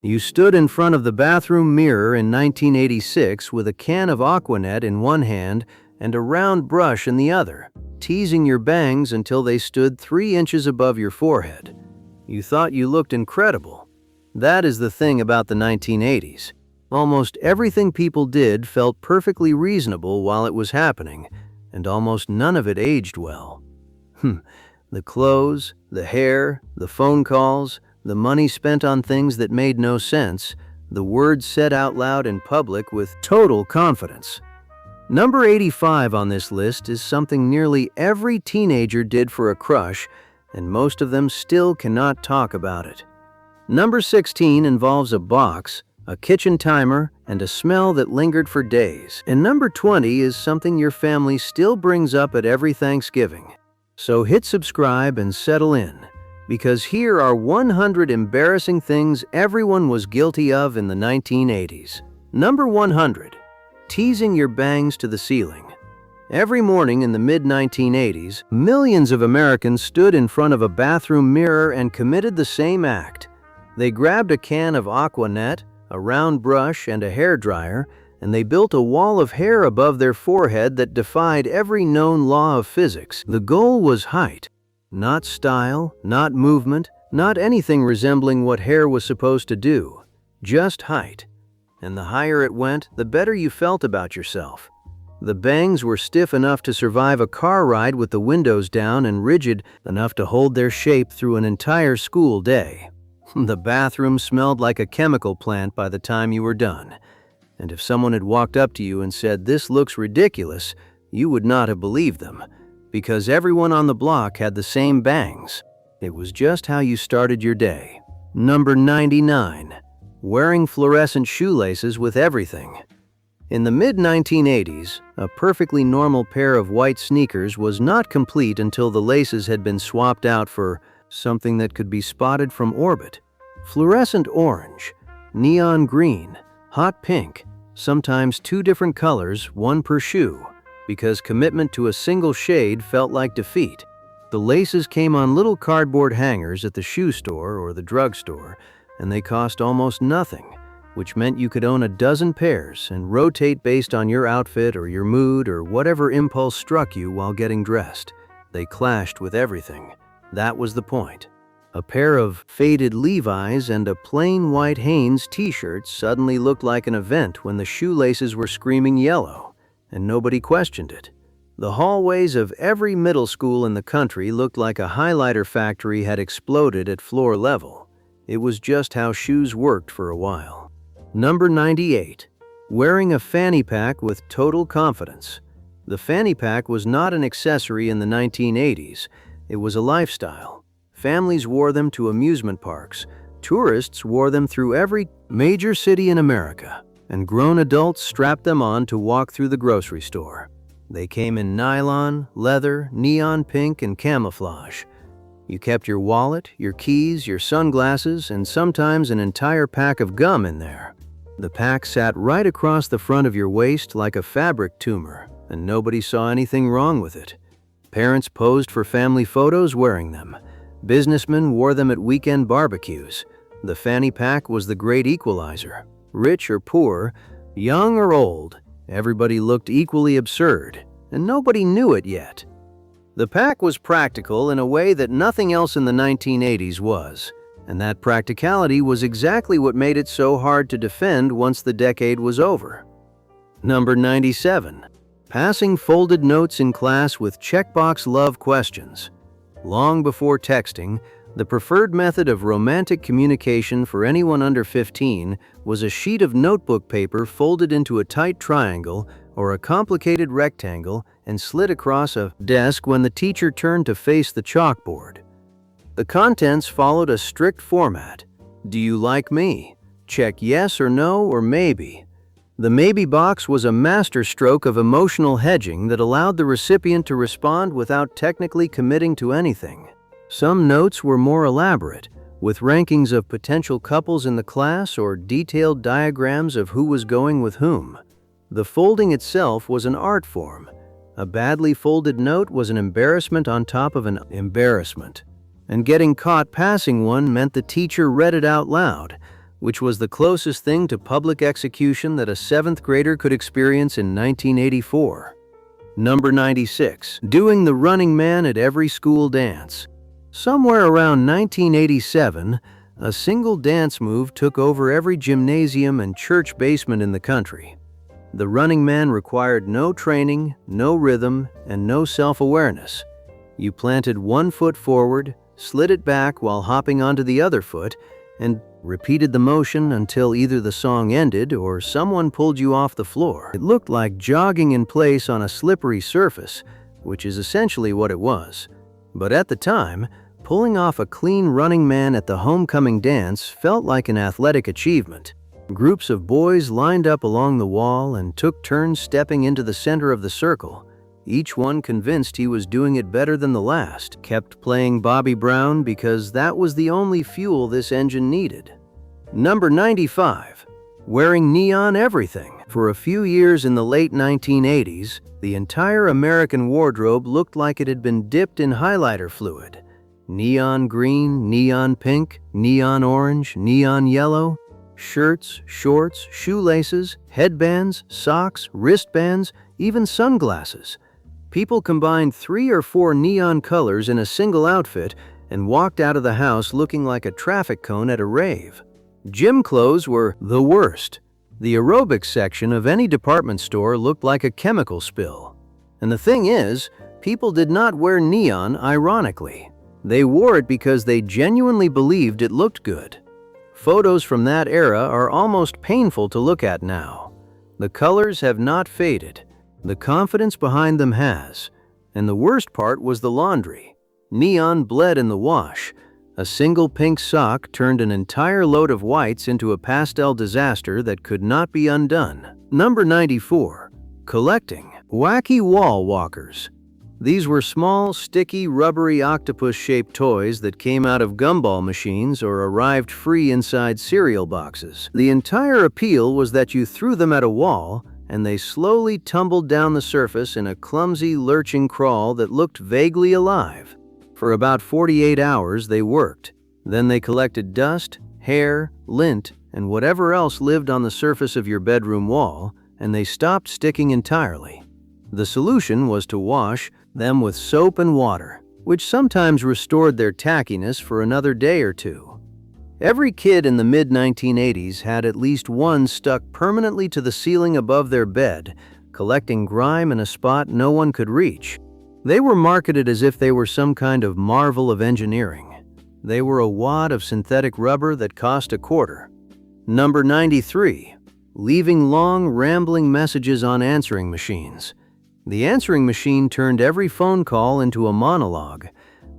You stood in front of the bathroom mirror in 1986 with a can of Aquanet in one hand and a round brush in the other, teasing your bangs until they stood 3 inches above your forehead. You thought you looked incredible. That is the thing about the 1980s. Almost everything people did felt perfectly reasonable while it was happening, and almost none of it aged well. The clothes, the hair, the phone calls, the money spent on things that made no sense, the words said out loud in public with total confidence. Number 85 on this list is something nearly every teenager did for a crush, and most of them still cannot talk about it. Number 16 involves a box, a kitchen timer, and a smell that lingered for days. And number 20 is something your family still brings up at every Thanksgiving. So hit subscribe and settle in, because here are 100 embarrassing things everyone was guilty of in the 1980s. Number 100. Teasing your bangs to the ceiling. Every morning in the mid-1980s, millions of Americans stood in front of a bathroom mirror and committed the same act. They grabbed a can of Aquanet, a round brush, and a hairdryer, and they built a wall of hair above their forehead that defied every known law of physics. The goal was height, not style, not movement, not anything resembling what hair was supposed to do, just height. And the higher it went, the better you felt about yourself. The bangs were stiff enough to survive a car ride with the windows down and rigid enough to hold their shape through an entire school day. The bathroom smelled like a chemical plant by the time you were done. And if someone had walked up to you and said, "This looks ridiculous," you would not have believed them, because everyone on the block had the same bangs. It was just how you started your day. Number 99. Wearing fluorescent shoelaces with everything. In the mid-1980s, a perfectly normal pair of white sneakers was not complete until the laces had been swapped out for something that could be spotted from orbit. Fluorescent orange, neon green, hot pink, sometimes 2 different colors, 1 per shoe, because commitment to a single shade felt like defeat. The laces came on little cardboard hangers at the shoe store or the drugstore, and they cost almost nothing, which meant you could own a dozen pairs and rotate based on your outfit or your mood or whatever impulse struck you while getting dressed. They clashed with everything. That was the point. A pair of faded Levi's and a plain white Hanes t-shirt suddenly looked like an event when the shoelaces were screaming yellow, and nobody questioned it. The hallways of every middle school in the country looked like a highlighter factory had exploded at floor level. It was just how shoes worked for a while. Number 98. Wearing a fanny pack with total confidence. The fanny pack was not an accessory in the 1980s. It was a lifestyle. Families wore them to amusement parks. Tourists wore them through every major city in America, and grown adults strapped them on to walk through the grocery store. They came in nylon, leather, neon pink, and camouflage. You kept your wallet, your keys, your sunglasses, and sometimes an entire pack of gum in there. The pack sat right across the front of your waist like a fabric tumor, and nobody saw anything wrong with it. Parents posed for family photos wearing them. Businessmen wore them at weekend barbecues. The fanny pack was the great equalizer. Rich or poor, young or old, everybody looked equally absurd, and nobody knew it yet. The pack was practical in a way that nothing else in the 1980s was, and that practicality was exactly what made it so hard to defend once the decade was over. Number 97. Passing folded notes in class with checkbox love questions. Long before texting, the preferred method of romantic communication for anyone under 15 was a sheet of notebook paper folded into a tight triangle or a complicated rectangle and slid across a desk when the teacher turned to face the chalkboard. The contents followed a strict format. Do you like me? Check yes or no or maybe. The maybe box was a masterstroke of emotional hedging that allowed the recipient to respond without technically committing to anything. Some notes were more elaborate, with rankings of potential couples in the class or detailed diagrams of who was going with whom. The folding itself was an art form. A badly folded note was an embarrassment on top of an embarrassment. And getting caught passing one meant the teacher read it out loud, which was the closest thing to public execution that a 7th grader could experience in 1984. Number 96. Doing the running man at every school dance. Somewhere around 1987, a single dance move took over every gymnasium and church basement in the country. The running man required no training, no rhythm, and no self-awareness. You planted one foot forward, slid it back while hopping onto the other foot, and repeated the motion until either the song ended or someone pulled you off the floor. It looked like jogging in place on a slippery surface, which is essentially what it was. But at the time, pulling off a clean running man at the homecoming dance felt like an athletic achievement. Groups of boys lined up along the wall and took turns stepping into the center of the circle. Each one convinced he was doing it better than the last, kept playing Bobby Brown because that was the only fuel this engine needed. Number 95. Wearing neon everything. For a few years in the late 1980s, the entire American wardrobe looked like it had been dipped in highlighter fluid. Neon green, neon pink, neon orange, neon yellow. Shirts, shorts, shoelaces, headbands, socks, wristbands, even sunglasses. People combined 3 or 4 neon colors in a single outfit and walked out of the house looking like a traffic cone at a rave. Gym clothes were the worst. The aerobics section of any department store looked like a chemical spill. And the thing is, people did not wear neon ironically. They wore it because they genuinely believed it looked good. Photos from that era are almost painful to look at now. The colors have not faded. The confidence behind them has. And the worst part was the laundry. Neon bled in the wash. A single pink sock turned an entire load of whites into a pastel disaster that could not be undone. Number 94. Collecting. Wacky wall walkers. These were small, sticky, rubbery octopus-shaped toys that came out of gumball machines or arrived free inside cereal boxes. The entire appeal was that you threw them at a wall, and they slowly tumbled down the surface in a clumsy, lurching crawl that looked vaguely alive. For about 48 hours, they worked. Then they collected dust, hair, lint, and whatever else lived on the surface of your bedroom wall, and they stopped sticking entirely. The solution was to wash them with soap and water, which sometimes restored their tackiness for another day or two. Every kid in the mid-1980s had at least one stuck permanently to the ceiling above their bed, collecting grime in a spot no one could reach. They were marketed as if they were some kind of marvel of engineering. They were a wad of synthetic rubber that cost $0.25. Number 93. Leaving long, rambling messages on answering machines. The answering machine turned every phone call into a monologue.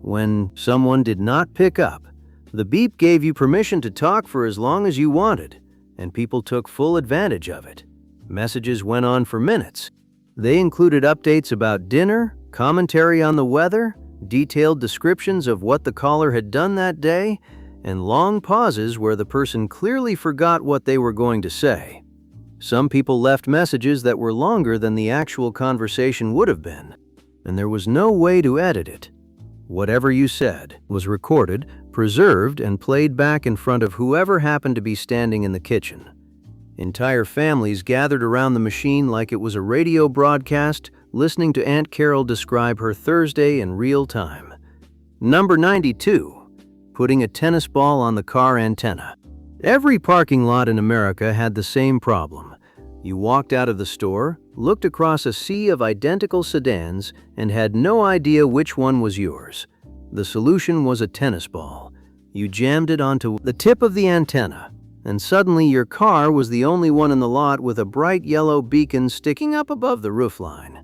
When someone did not pick up, the beep gave you permission to talk for as long as you wanted, and people took full advantage of it. Messages went on for minutes. They included updates about dinner, commentary on the weather, detailed descriptions of what the caller had done that day, and long pauses where the person clearly forgot what they were going to say. Some people left messages that were longer than the actual conversation would have been, and there was no way to edit it. Whatever you said was recorded, preserved, and played back in front of whoever happened to be standing in the kitchen. Entire families gathered around the machine like it was a radio broadcast, listening to Aunt Carol describe her Thursday in real time. Number 92. Putting a tennis ball on the car antenna. Every parking lot in America had the same problem. You walked out of the store, looked across a sea of identical sedans, and had no idea which one was yours. The solution was a tennis ball. You jammed it onto the tip of the antenna, and suddenly your car was the only one in the lot with a bright yellow beacon sticking up above the roofline.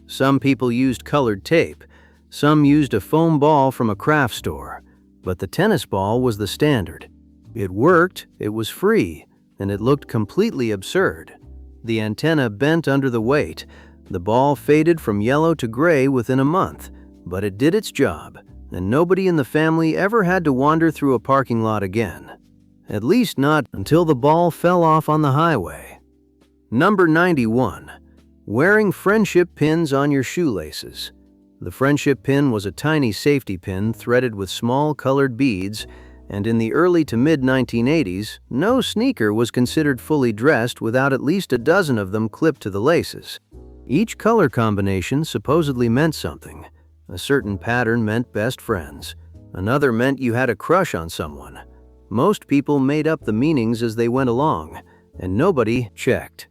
Some people used colored tape. Some used a foam ball from a craft store. But the tennis ball was the standard. It worked, it was free, and it looked completely absurd. The antenna bent under the weight. The ball faded from yellow to gray within a month, but it did its job, and nobody in the family ever had to wander through a parking lot again. At least not until the ball fell off on the highway. Number 91. Wearing friendship pins on your shoelaces. The friendship pin was a tiny safety pin threaded with small colored beads, And in the early to mid-1980s, no sneaker was considered fully dressed without at least a dozen of them clipped to the laces. Each color combination supposedly meant something. A certain pattern meant best friends. Another meant you had a crush on someone. Most people made up the meanings as they went along, and nobody checked.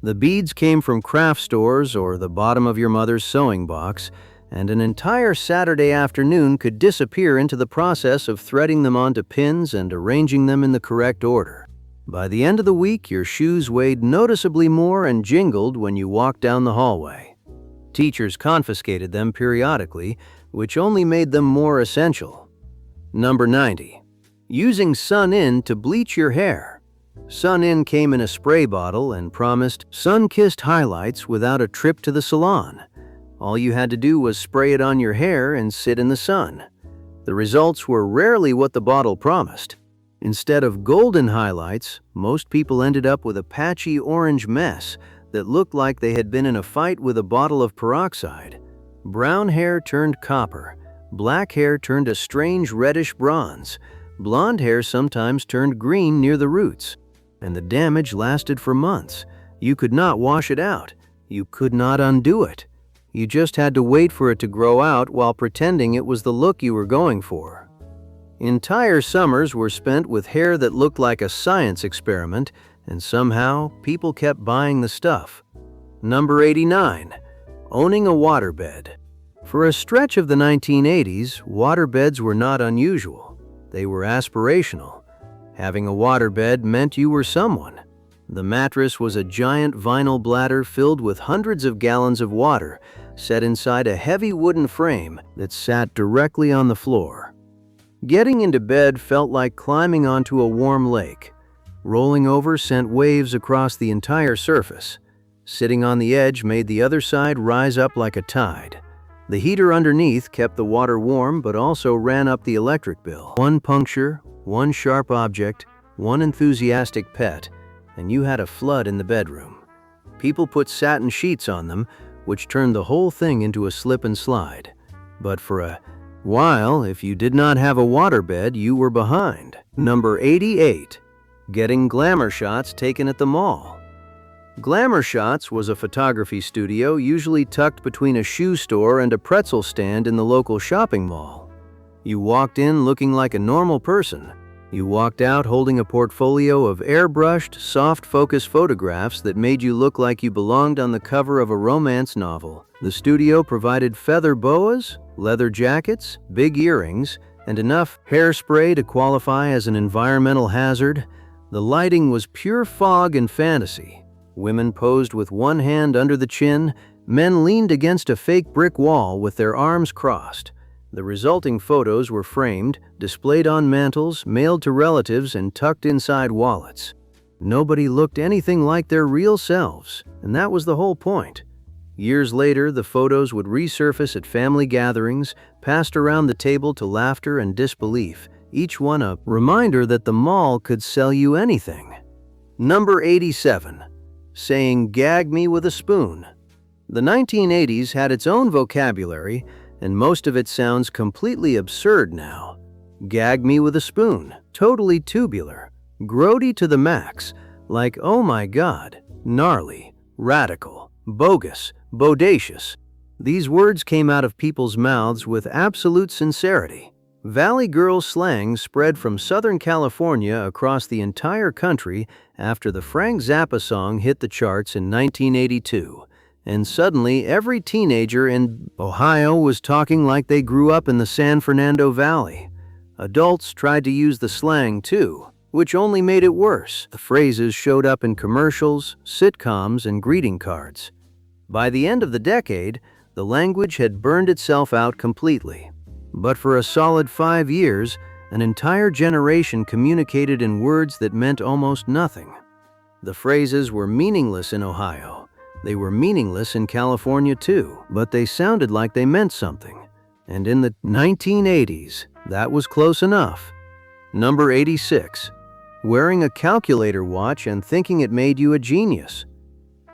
The beads came from craft stores or the bottom of your mother's sewing box, and an entire Saturday afternoon could disappear into the process of threading them onto pins and arranging them in the correct order. By the end of the week, your shoes weighed noticeably more and jingled when you walked down the hallway. Teachers confiscated them periodically, which only made them more essential. Number 90. Using Sun-In to bleach your hair. Sun-In came in a spray bottle and promised sun-kissed highlights without a trip to the salon. All you had to do was spray it on your hair and sit in the sun. The results were rarely what the bottle promised. Instead of golden highlights, most people ended up with a patchy orange mess that looked like they had been in a fight with a bottle of peroxide. Brown hair turned copper. Black hair turned a strange reddish bronze. Blonde hair sometimes turned green near the roots. And the damage lasted for months. You could not wash it out. You could not undo it. You just had to wait for it to grow out while pretending it was the look you were going for. Entire summers were spent with hair that looked like a science experiment, and somehow people kept buying the stuff. Number 89. Owning a waterbed. For a stretch of the 1980s, waterbeds were not unusual. They were aspirational. Having a waterbed meant you were someone. The mattress was a giant vinyl bladder filled with hundreds of gallons of water, set inside a heavy wooden frame that sat directly on the floor. Getting into bed felt like climbing onto a warm lake. Rolling over sent waves across the entire surface. Sitting on the edge made the other side rise up like a tide. The heater underneath kept the water warm but also ran up the electric bill. One puncture, one sharp object, one enthusiastic pet, and you had a flood in the bedroom. People put satin sheets on them, which turned the whole thing into a slip and slide. But for a while, if you did not have a waterbed, you were behind. Number 88. Getting glamour shots taken at the mall. Glamour Shots was a photography studio usually tucked between a shoe store and a pretzel stand in the local shopping mall. You walked in looking like a normal person. You walked out holding a portfolio of airbrushed, soft-focus photographs that made you look like you belonged on the cover of a romance novel. The studio provided feather boas, leather jackets, big earrings, and enough hairspray to qualify as an environmental hazard. The lighting was pure fog and fantasy. Women posed with one hand under the chin. Men leaned against a fake brick wall with their arms crossed. The resulting photos were framed, displayed on mantles, mailed to relatives, and tucked inside wallets. Nobody looked anything like their real selves, and that was the whole point. Years later, the photos would resurface at family gatherings, passed around the table to laughter and disbelief, each one a reminder that the mall could sell you anything. Number 87. Saying "gag me with a spoon." The 1980s had its own vocabulary, and most of it sounds completely absurd now. Gag me with a spoon, totally tubular, grody to the max, like oh my god, gnarly, radical, bogus, bodacious. These words came out of people's mouths with absolute sincerity. Valley Girl slang spread from Southern California across the entire country after the Frank Zappa song hit the charts in 1982, and suddenly every teenager in Ohio was talking like they grew up in the San Fernando Valley. Adults tried to use the slang too, which only made it worse. The phrases showed up in commercials, sitcoms, and greeting cards. By the end of the decade, the language had burned itself out completely. But for a solid 5 years, an entire generation communicated in words that meant almost nothing. The phrases were meaningless in Ohio. They were meaningless in California too, but they sounded like they meant something. And in the 1980s, that was close enough. Number 86. Wearing a calculator watch and thinking it made you a genius.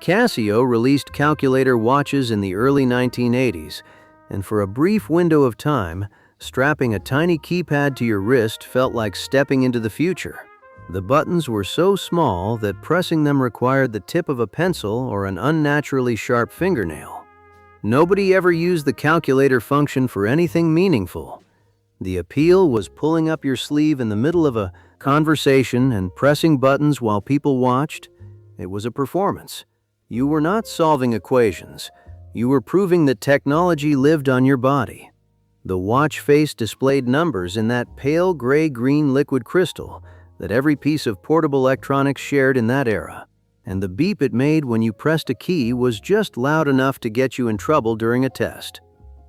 Casio released calculator watches in the early 1980s, and for a brief window of time, Strapping a tiny keypad to your wrist felt like stepping into the future. The buttons were so small that pressing them required the tip of a pencil or an unnaturally sharp fingernail. Nobody ever used the calculator function for anything meaningful. The appeal was pulling up your sleeve in the middle of a conversation and pressing buttons while people watched. It was a performance. You were not solving equations. You were proving that technology lived on your body. The watch face displayed numbers in that pale gray-green liquid crystal that every piece of portable electronics shared in that era. And the beep it made when you pressed a key was just loud enough to get you in trouble during a test.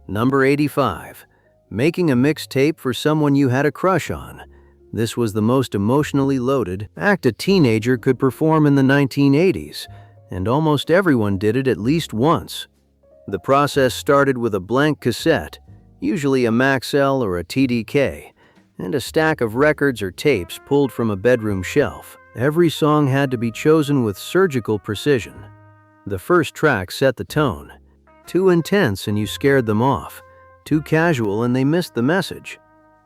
Number 85. Making a mixtape for someone you had a crush on. This was the most emotionally loaded act a teenager could perform in the 1980s, and almost everyone did it at least once. The process started with a blank cassette, usually a Maxell or a TDK, and a stack of records or tapes pulled from a bedroom shelf. Every song had to be chosen with surgical precision. The first track set the tone. Too intense and you scared them off. Too casual and they missed the message.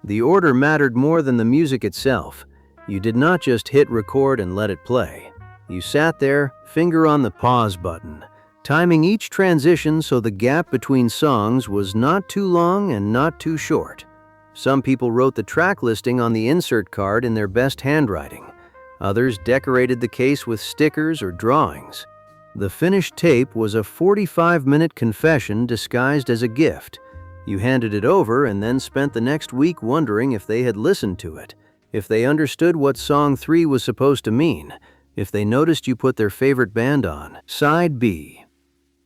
The order mattered more than the music itself. You did not just hit record and let it play. You sat there, finger on the pause button, timing each transition so the gap between songs was not too long and not too short. Some people wrote the track listing on the insert card in their best handwriting. Others decorated the case with stickers or drawings. The finished tape was a 45-minute confession disguised as a gift. You handed it over and then spent the next week wondering if they had listened to it, if they understood what Song 3 was supposed to mean, if they noticed you put their favorite band on. Side B.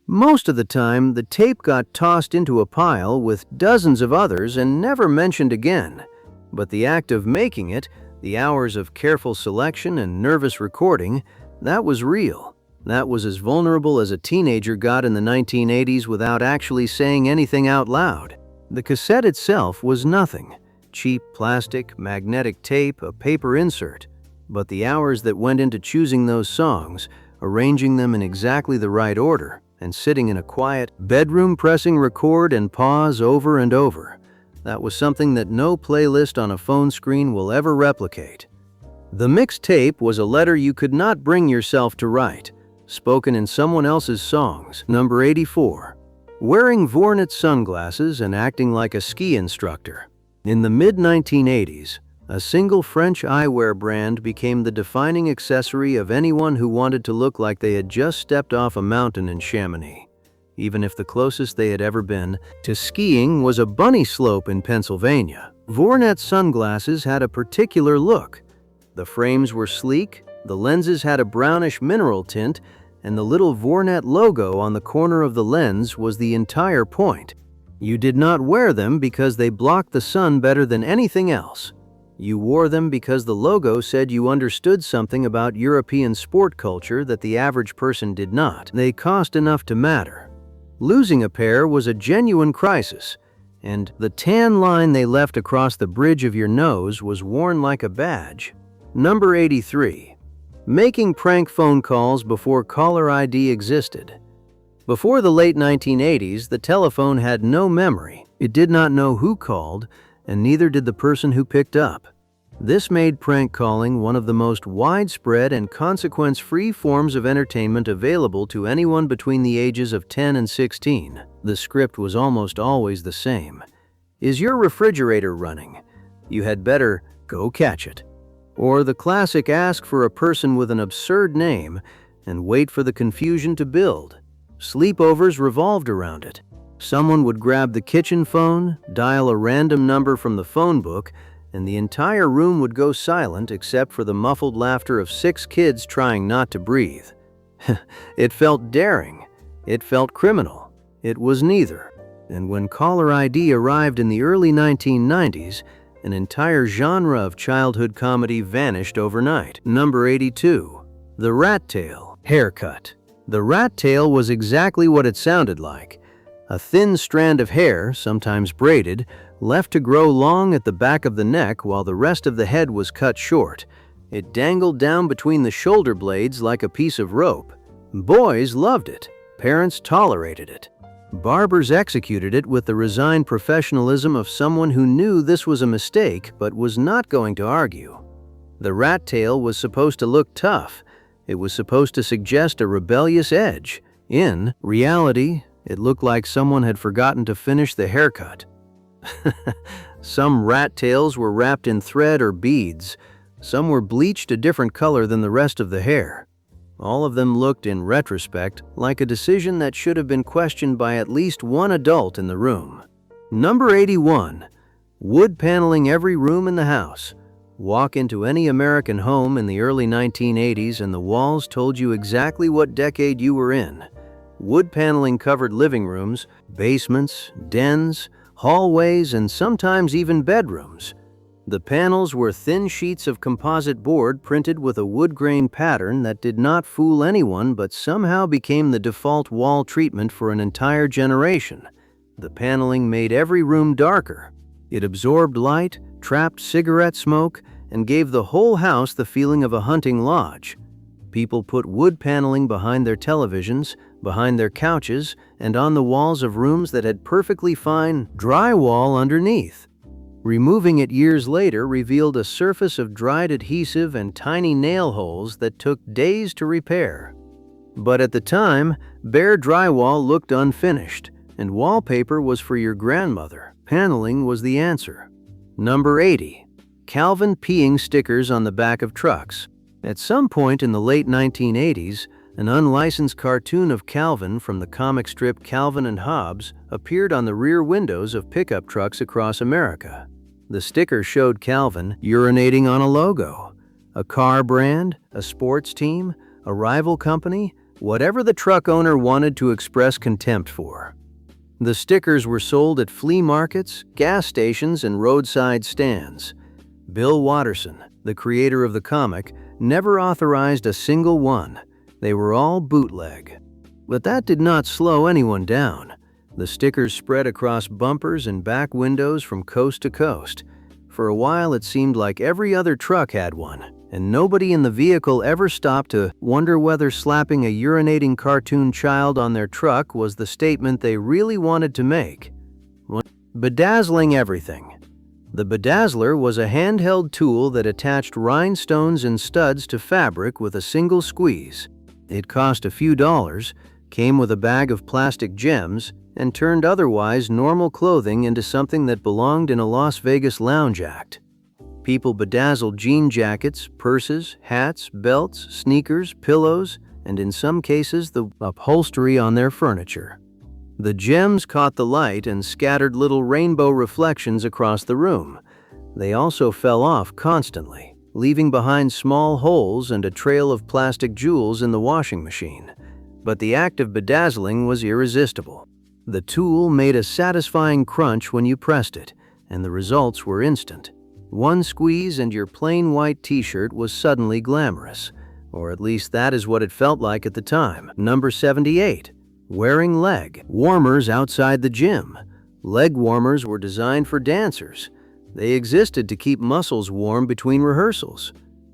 Most of the time, the tape got tossed into a pile with dozens of others and never mentioned again. But the act of making it, the hours of careful selection and nervous recording, that was real. That was as vulnerable as a teenager got in the 1980s without actually saying anything out loud. The cassette itself was nothing. Cheap plastic, magnetic tape, a paper insert. But the hours that went into choosing those songs, arranging them in exactly the right order, and sitting in a quiet bedroom pressing record and pause over and over. That was something that no playlist on a phone screen will ever replicate. The mixtape was a letter you could not bring yourself to write, spoken in someone else's songs. Number 84. Wearing Vornet sunglasses and acting like a ski instructor. In the mid-1980s, a single French eyewear brand became the defining accessory of anyone who wanted to look like they had just stepped off a mountain in Chamonix, even if the closest they had ever been to skiing was a bunny slope in Pennsylvania. Vornet sunglasses had a particular look. The frames were sleek, the lenses had a brownish mineral tint, and the little Vornet logo on the corner of the lens was the entire point. You did not wear them because they blocked the sun better than anything else. You wore them because the logo said you understood something about European sport culture that the average person did not. They cost enough to matter. Losing a pair was a genuine crisis, and the tan line they left across the bridge of your nose was worn like a badge. Number 83. Making prank phone calls before caller ID existed. Before the late 1980s, the telephone had no memory. It did not know who called, and neither did the person who picked up. This made prank calling one of the most widespread and consequence-free forms of entertainment available to anyone between the ages of 10 and 16. The script was almost always the same. Is your refrigerator running? You had better go catch it. Or the classic ask for a person with an absurd name and wait for the confusion to build. Sleepovers revolved around it. Someone would grab the kitchen phone, dial a random number from the phone book, and the entire room would go silent except for the muffled laughter of 6 kids trying not to breathe. It felt daring. It felt criminal. It was neither. And when caller ID arrived in the early 1990s, an entire genre of childhood comedy vanished overnight. Number 82. The rat tail haircut. The rat tail was exactly what it sounded like. A thin strand of hair, sometimes braided, left to grow long at the back of the neck while the rest of the head was cut short. It dangled down between the shoulder blades like a piece of rope. Boys loved it. Parents tolerated it. Barbers executed it with the resigned professionalism of someone who knew this was a mistake but was not going to argue. The rat tail was supposed to look tough. It was supposed to suggest a rebellious edge. In reality, it looked like someone had forgotten to finish the haircut. Some rat tails were wrapped in thread or beads. Some were bleached a different color than the rest of the hair. All of them looked, in retrospect, like a decision that should have been questioned by at least one adult in the room. Number 81. Wood paneling every room in the house. Walk into any American home in the early 1980s and the walls told you exactly what decade you were in. Wood paneling covered living rooms, basements, dens, hallways, and sometimes even bedrooms. The panels were thin sheets of composite board printed with a wood grain pattern that did not fool anyone but somehow became the default wall treatment for an entire generation. The paneling made every room darker. It absorbed light, trapped cigarette smoke, and gave the whole house the feeling of a hunting lodge. People put wood paneling behind their televisions, behind their couches, and on the walls of rooms that had perfectly fine drywall underneath. Removing it years later revealed a surface of dried adhesive and tiny nail holes that took days to repair. But at the time, bare drywall looked unfinished, and wallpaper was for your grandmother. Paneling was the answer. Number 80. Calvin peeing stickers on the back of trucks. At some point in the late 1980s, an unlicensed cartoon of Calvin from the comic strip Calvin and Hobbes appeared on the rear windows of pickup trucks across America. The sticker showed Calvin urinating on a logo, a car brand, a sports team, a rival company, whatever the truck owner wanted to express contempt for. The stickers were sold at flea markets, gas stations, and roadside stands. Bill Watterson, the creator of the comic, never authorized a single one. They were all bootleg. But that did not slow anyone down. The stickers spread across bumpers and back windows from coast to coast. For a while it seemed like every other truck had one, and nobody in the vehicle ever stopped to wonder whether slapping a urinating cartoon child on their truck was the statement they really wanted to make. Bedazzling everything. The bedazzler was a handheld tool that attached rhinestones and studs to fabric with a single squeeze. It cost a few dollars, came with a bag of plastic gems, and turned otherwise normal clothing into something that belonged in a Las Vegas lounge act. People bedazzled jean jackets, purses, hats, belts, sneakers, pillows, and in some cases the upholstery on their furniture. The gems caught the light and scattered little rainbow reflections across the room. They also fell off constantly, leaving behind small holes and a trail of plastic jewels in the washing machine. But the act of bedazzling was irresistible. The tool made a satisfying crunch when you pressed it, and the results were instant. One squeeze and your plain white t-shirt was suddenly glamorous, or at least that is what it felt like at the time. Number 78. Wearing leg warmers outside the gym. Leg warmers were designed for dancers. They existed to keep muscles warm between rehearsals.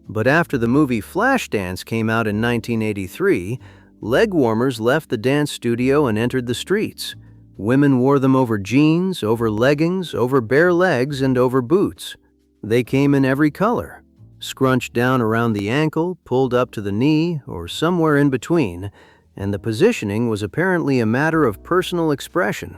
But after the movie Flashdance came out in 1983, leg warmers left the dance studio and entered the streets. Women wore them over jeans, over leggings, over bare legs, and over boots. They came in every color, scrunched down around the ankle, pulled up to the knee, or somewhere in between, and the positioning was apparently a matter of personal expression.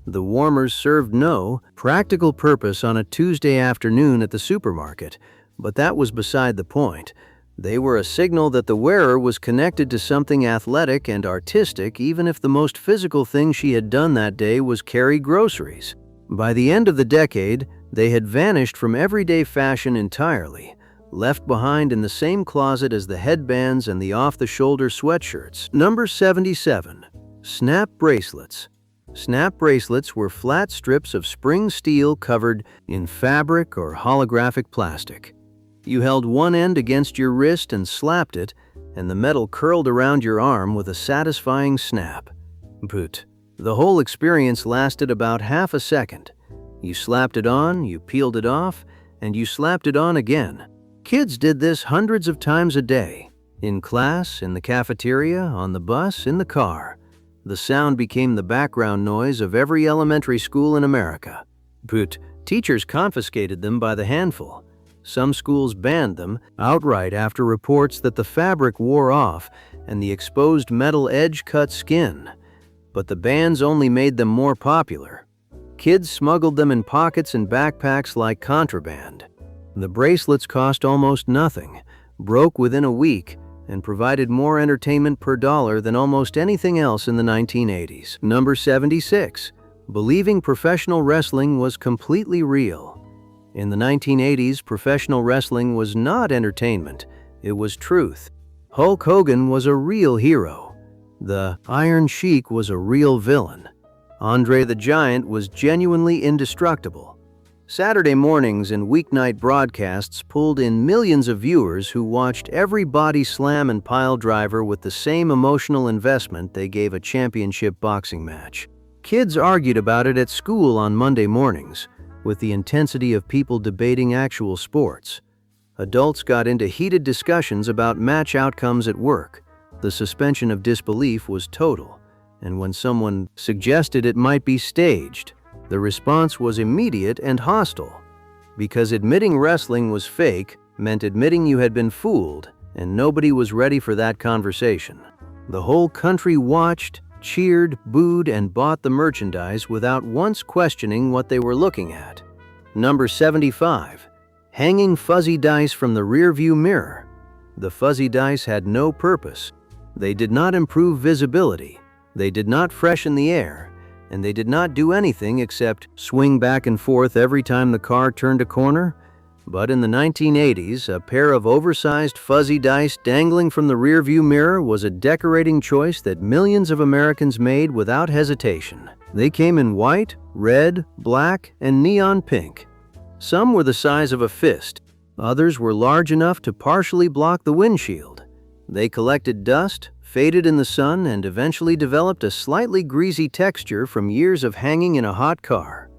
The warmers served no practical purpose on a Tuesday afternoon at the supermarket, but that was beside the point. They were a signal that the wearer was connected to something athletic and artistic, even if the most physical thing she had done that day was carry groceries. By the end of the decade, they had vanished from everyday fashion entirely, left behind in the same closet as the headbands and the off-the-shoulder sweatshirts. Number 77. Snap bracelets. Snap bracelets were flat strips of spring steel covered in fabric or holographic plastic. You held one end against your wrist and slapped it, and the metal curled around your arm with a satisfying snap. But the whole experience lasted about half a second. You slapped it on, you peeled it off, and you slapped it on again. Kids did this hundreds of times a day. In class, in the cafeteria, on the bus, in the car. The sound became the background noise of every elementary school in America. But teachers confiscated them by the handful. Some schools banned them outright after reports that the fabric wore off and the exposed metal edge cut skin. But the bans only made them more popular. Kids smuggled them in pockets and backpacks like contraband. The bracelets cost almost nothing, broke within a week, and provided more entertainment per dollar than almost anything else in the 1980s. Number 76. Believing professional wrestling was completely real. In the 1980s, professional wrestling was not entertainment, it was truth. Hulk Hogan was a real hero. The Iron Sheik was a real villain. Andre the Giant was genuinely indestructible. Saturday mornings and weeknight broadcasts pulled in millions of viewers who watched every body slam and pile driver with the same emotional investment they gave a championship boxing match. Kids argued about it at school on Monday mornings, with the intensity of people debating actual sports. Adults got into heated discussions about match outcomes at work. The suspension of disbelief was total, and when someone suggested it might be staged, the response was immediate and hostile. Because admitting wrestling was fake meant admitting you had been fooled, and nobody was ready for that conversation. The whole country watched, cheered, booed, and bought the merchandise without once questioning what they were looking at. Number 75. Hanging fuzzy dice from the rearview mirror. The fuzzy dice had no purpose. They did not improve visibility. They did not freshen the air. And they did not do anything except swing back and forth every time the car turned a corner. But in the 1980s, a pair of oversized fuzzy dice dangling from the rearview mirror was a decorating choice that millions of Americans made without hesitation. They came in white, red, black, and neon pink. Some were the size of a fist. Others were large enough to partially block the windshield. They collected dust, faded in the sun, and eventually developed a slightly greasy texture from years of hanging in a hot car.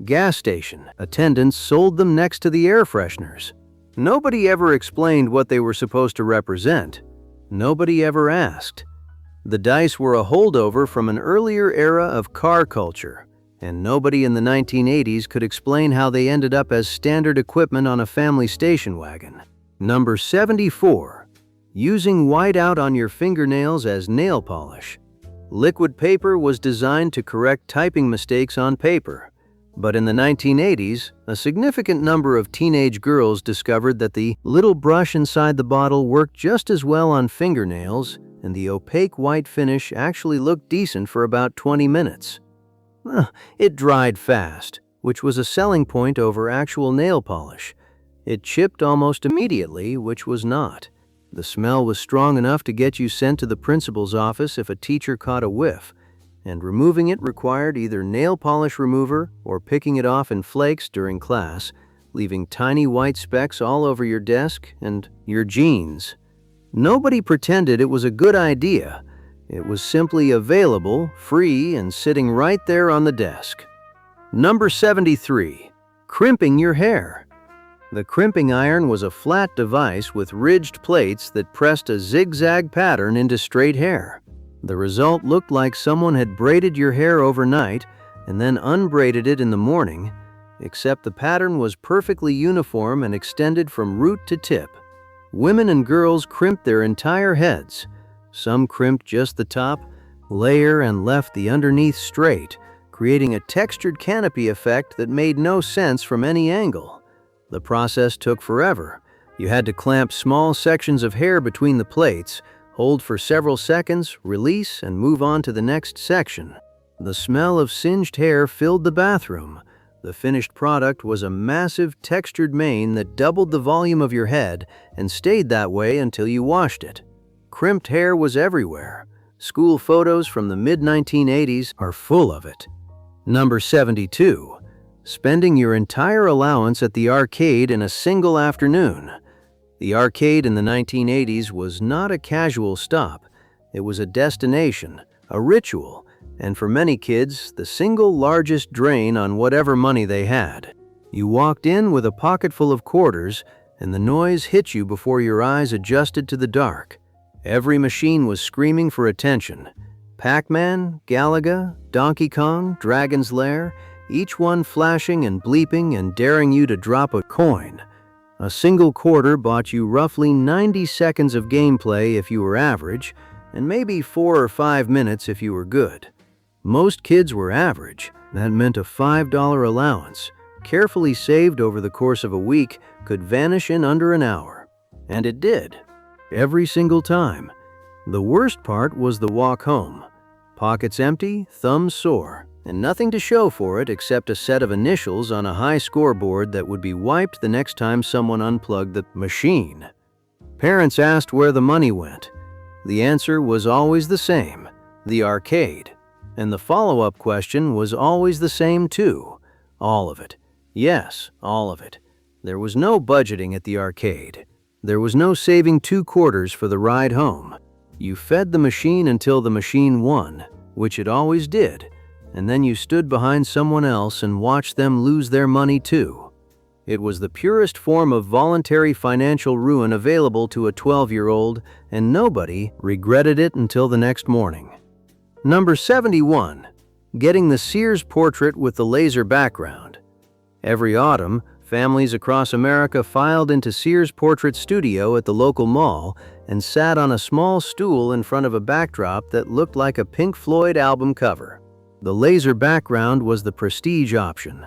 Gas station attendants sold them next to the air fresheners. Nobody ever explained what they were supposed to represent. Nobody ever asked. The dice were a holdover from an earlier era of car culture, and nobody in the 1980s could explain how they ended up as standard equipment on a family station wagon. Number 74. Using whiteout on your fingernails as nail polish. Liquid paper was designed to correct typing mistakes on paper. But in the 1980s, a significant number of teenage girls discovered that the little brush inside the bottle worked just as well on fingernails, and the opaque white finish actually looked decent for about 20 minutes. It dried fast, which was a selling point over actual nail polish. It chipped almost immediately, which was not. The smell was strong enough to get you sent to the principal's office if a teacher caught a whiff, and removing it required either nail polish remover or picking it off in flakes during class, leaving tiny white specks all over your desk and your jeans. Nobody pretended it was a good idea. It was simply available, free, and sitting right there on the desk. Number 73. Crimping your hair. The crimping iron was a flat device with ridged plates that pressed a zigzag pattern into straight hair. The result looked like someone had braided your hair overnight and then unbraided it in the morning, except the pattern was perfectly uniform and extended from root to tip. Women and girls crimped their entire heads. Some crimped just the top layer and left the underneath straight, creating a textured canopy effect that made no sense from any angle. The process took forever. You had to clamp small sections of hair between the plates, hold for several seconds, release, and move on to the next section. The smell of singed hair filled the bathroom. The finished product was a massive textured mane that doubled the volume of your head and stayed that way until you washed it. Crimped hair was everywhere. School photos from the mid-1980s are full of it. Number 72. Spending your entire allowance at the arcade in a single afternoon. The arcade in the 1980s was not a casual stop. It was a destination, a ritual, and for many kids, the single largest drain on whatever money they had. You walked in with a pocket full of quarters, and the noise hit you before your eyes adjusted to the dark. Every machine was screaming for attention. Pac-Man, Galaga, Donkey Kong, Dragon's Lair, each one flashing and bleeping and daring you to drop a coin. A single quarter bought you roughly 90 seconds of gameplay if you were average, and maybe 4 or 5 minutes if you were good. Most kids were average. That meant a $5 allowance, carefully saved over the course of a week, could vanish in under an hour. And it did. Every single time. The worst part was the walk home. Pockets empty, thumbs sore, and nothing to show for it except a set of initials on a high scoreboard that would be wiped the next time someone unplugged the machine. Parents asked where the money went. The answer was always the same, the arcade. And the follow-up question was always the same too. All of it. Yes, all of it. There was no budgeting at the arcade. There was no saving 2 quarters for the ride home. You fed the machine until the machine won, which it always did, and then you stood behind someone else and watched them lose their money too. It was the purest form of voluntary financial ruin available to a 12-year-old, and nobody regretted it until the next morning. Number 71. Getting the Sears portrait with the laser background. Every autumn, families across America filed into Sears Portrait Studio at the local mall and sat on a small stool in front of a backdrop that looked like a Pink Floyd album cover. The laser background was the prestige option.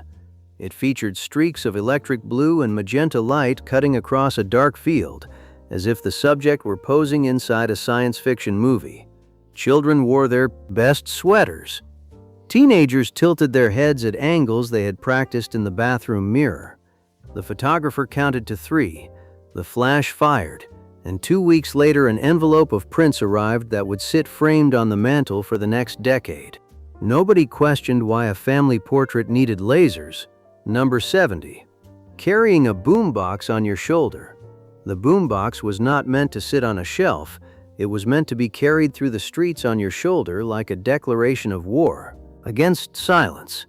It featured streaks of electric blue and magenta light cutting across a dark field, as if the subject were posing inside a science fiction movie. Children wore their best sweaters. Teenagers tilted their heads at angles they had practiced in the bathroom mirror. The photographer counted to 3. The flash fired, and 2 weeks later an envelope of prints arrived that would sit framed on the mantle for the next decade. Nobody questioned why a family portrait needed lasers. Number 70. Carrying a boombox on your shoulder. The boombox was not meant to sit on a shelf. It was meant to be carried through the streets on your shoulder like a declaration of war against silence.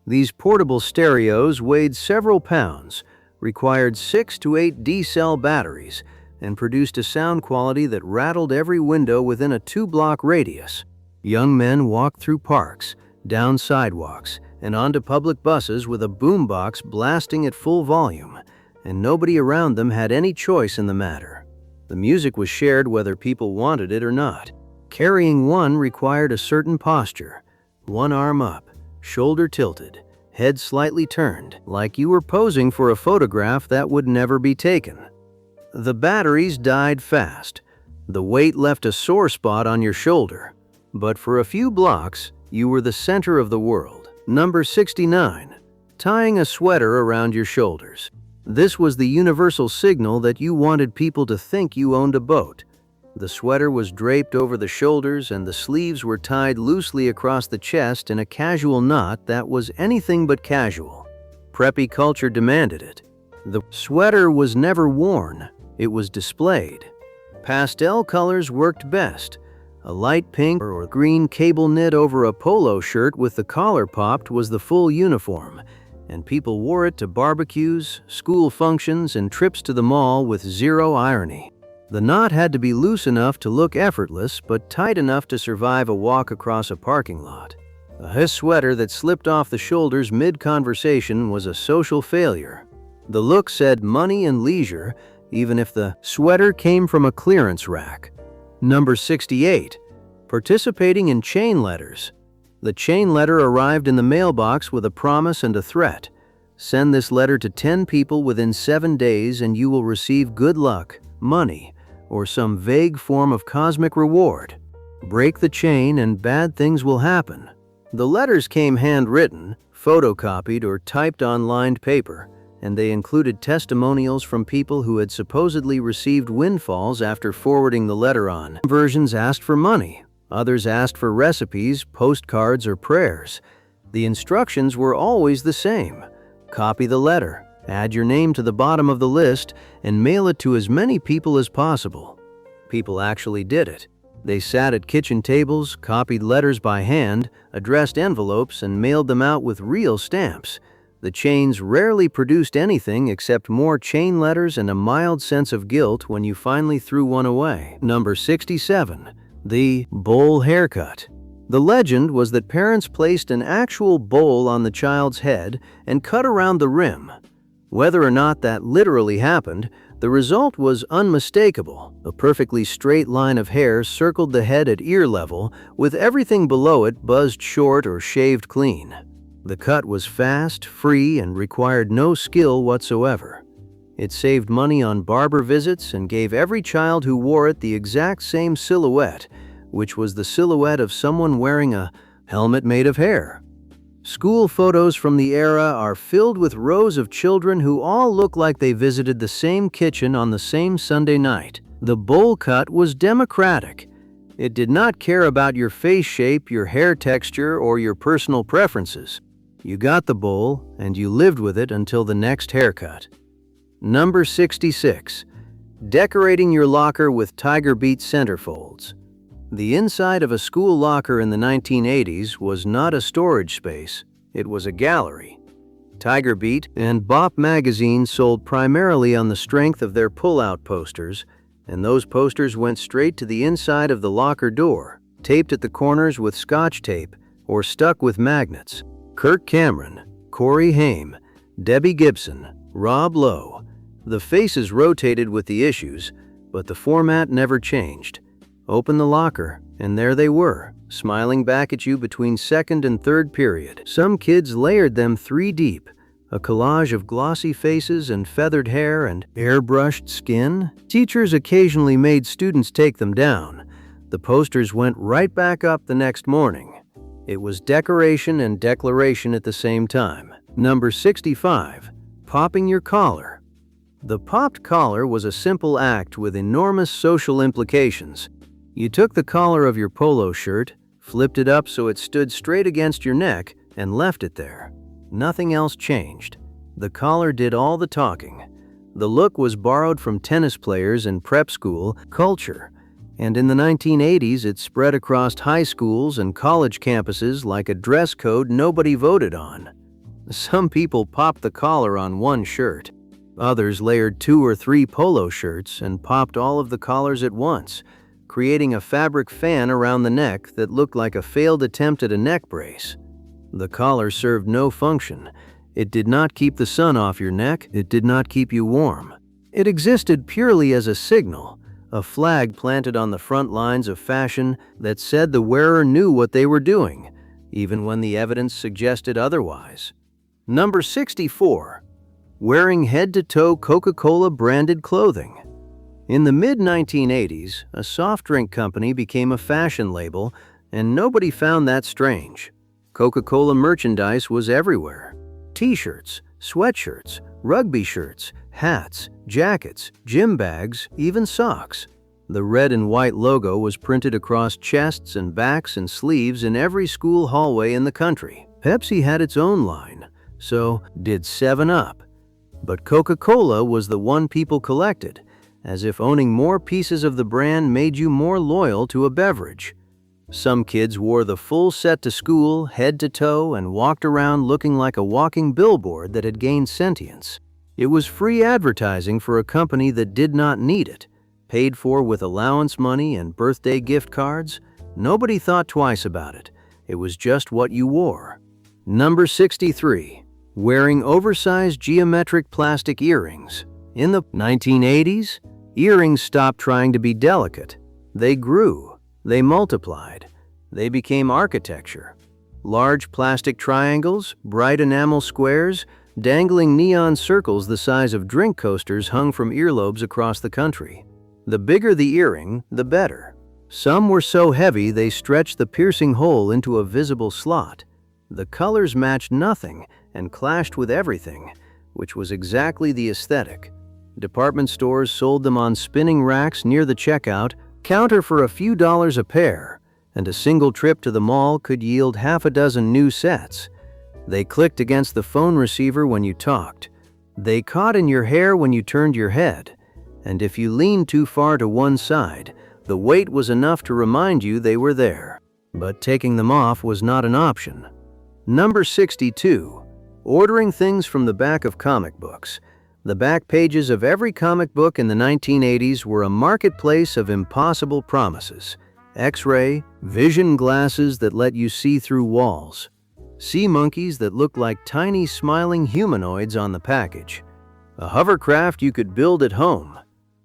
These portable stereos weighed several pounds, required 6 to 8 D-cell batteries, and produced a sound quality that rattled every window within a 2-block radius. Young men walked through parks, down sidewalks, and onto public buses with a boombox blasting at full volume, and nobody around them had any choice in the matter. The music was shared whether people wanted it or not. Carrying one required a certain posture, one arm up, shoulder tilted, head slightly turned, like you were posing for a photograph that would never be taken. The batteries died fast. The weight left a sore spot on your shoulder. But for a few blocks, you were the center of the world. Number 69. Tying a sweater around your shoulders. This was the universal signal that you wanted people to think you owned a boat. The sweater was draped over the shoulders and the sleeves were tied loosely across the chest in a casual knot that was anything but casual. Preppy culture demanded it. The sweater was never worn, it was displayed. Pastel colors worked best. A light pink or green cable knit over a polo shirt with the collar popped was the full uniform, and people wore it to barbecues, school functions, and trips to the mall with zero irony. The knot had to be loose enough to look effortless, but tight enough to survive a walk across a parking lot. A sweater that slipped off the shoulders mid-conversation was a social failure. The look said money and leisure, even if the sweater came from a clearance rack. Number 68. Participating in chain letters. The chain letter arrived in the mailbox with a promise and a threat. Send this letter to 10 people within 7 days and you will receive good luck, money, or some vague form of cosmic reward. Break the chain and bad things will happen. The letters came handwritten, photocopied, or typed on lined paper, and they included testimonials from people who had supposedly received windfalls after forwarding the letter on. Some versions asked for money, others asked for recipes, postcards, or prayers. The instructions were always the same. Copy the letter, add your name to the bottom of the list, and mail it to as many people as possible. People actually did it. They sat at kitchen tables, copied letters by hand, addressed envelopes, and mailed them out with real stamps. The chains rarely produced anything except more chain letters and a mild sense of guilt when you finally threw one away. Number 67. The bowl haircut. The legend was that parents placed an actual bowl on the child's head and cut around the rim. Whether or not that literally happened, the result was unmistakable. A perfectly straight line of hair circled the head at ear level, with everything below it buzzed short or shaved clean. The cut was fast, free, and required no skill whatsoever. It saved money on barber visits and gave every child who wore it the exact same silhouette, which was the silhouette of someone wearing a helmet made of hair. School photos from the era are filled with rows of children who all look like they visited the same kitchen on the same Sunday night. The bowl cut was democratic. It did not care about your face shape, your hair texture, or your personal preferences. You got the bowl, and you lived with it until the next haircut. Number 66. Decorating your locker with tiger beat centerfolds. The inside of a school locker in the 1980s was not a storage space, it was a gallery. Tiger Beat and Bop magazine sold primarily on the strength of their pull-out posters, and those posters went straight to the inside of the locker door, taped at the corners with Scotch tape or stuck with magnets. Kirk Cameron, Corey Haim, Debbie Gibson, Rob Lowe. The faces rotated with the issues, but the format never changed. Open the locker, and there they were, smiling back at you between second and third period. Some kids layered them 3 deep, a collage of glossy faces and feathered hair and airbrushed skin. Teachers occasionally made students take them down. The posters went right back up the next morning. It was decoration and declaration at the same time. Number 65. Popping your collar. The popped collar was a simple act with enormous social implications. You took the collar of your polo shirt, flipped it up so it stood straight against your neck, and left it there. Nothing else changed. The collar did all the talking. The look was borrowed from tennis players in prep school culture, and in the 1980s it spread across high schools and college campuses like a dress code nobody voted on. Some people popped the collar on one shirt. Others layered 2 or 3 polo shirts and popped all of the collars at once, creating a fabric fan around the neck that looked like a failed attempt at a neck brace. The collar served no function. It did not keep the sun off your neck. It did not keep you warm. It existed purely as a signal, a flag planted on the front lines of fashion that said the wearer knew what they were doing, even when the evidence suggested otherwise. Number 64. Wearing head-to-toe Coca-Cola branded clothing. In the mid-1980s, a soft drink company became a fashion label, and nobody found that strange. Coca-Cola merchandise was everywhere. T-shirts, sweatshirts, rugby shirts, hats, jackets, gym bags, even socks. The red and white logo was printed across chests and backs and sleeves in every school hallway in the country. Pepsi had its own line, so did 7-Up. But Coca-Cola was the one people collected, as if owning more pieces of the brand made you more loyal to a beverage. Some kids wore the full set to school, head to toe, and walked around looking like a walking billboard that had gained sentience. It was free advertising for a company that did not need it, paid for with allowance money and birthday gift cards. Nobody thought twice about it. It was just what you wore. Number 63. Wearing oversized geometric plastic earrings. In the 1980s, earrings stopped trying to be delicate. They grew. They multiplied. They became architecture. Large plastic triangles, bright enamel squares, dangling neon circles the size of drink coasters hung from earlobes across the country. The bigger the earring, the better. Some were so heavy they stretched the piercing hole into a visible slot. The colors matched nothing and clashed with everything, which was exactly the aesthetic. Department stores sold them on spinning racks near the checkout counter for a few dollars a pair, and a single trip to the mall could yield half a dozen new sets. They clicked against the phone receiver when you talked. They caught in your hair when you turned your head, and if you leaned too far to one side, the weight was enough to remind you they were there. But taking them off was not an option. Number 62. Ordering things from the back of comic books. The back pages of every comic book in the 1980s were a marketplace of impossible promises. X-ray, vision glasses that let you see through walls, sea monkeys that looked like tiny smiling humanoids on the package, a hovercraft you could build at home,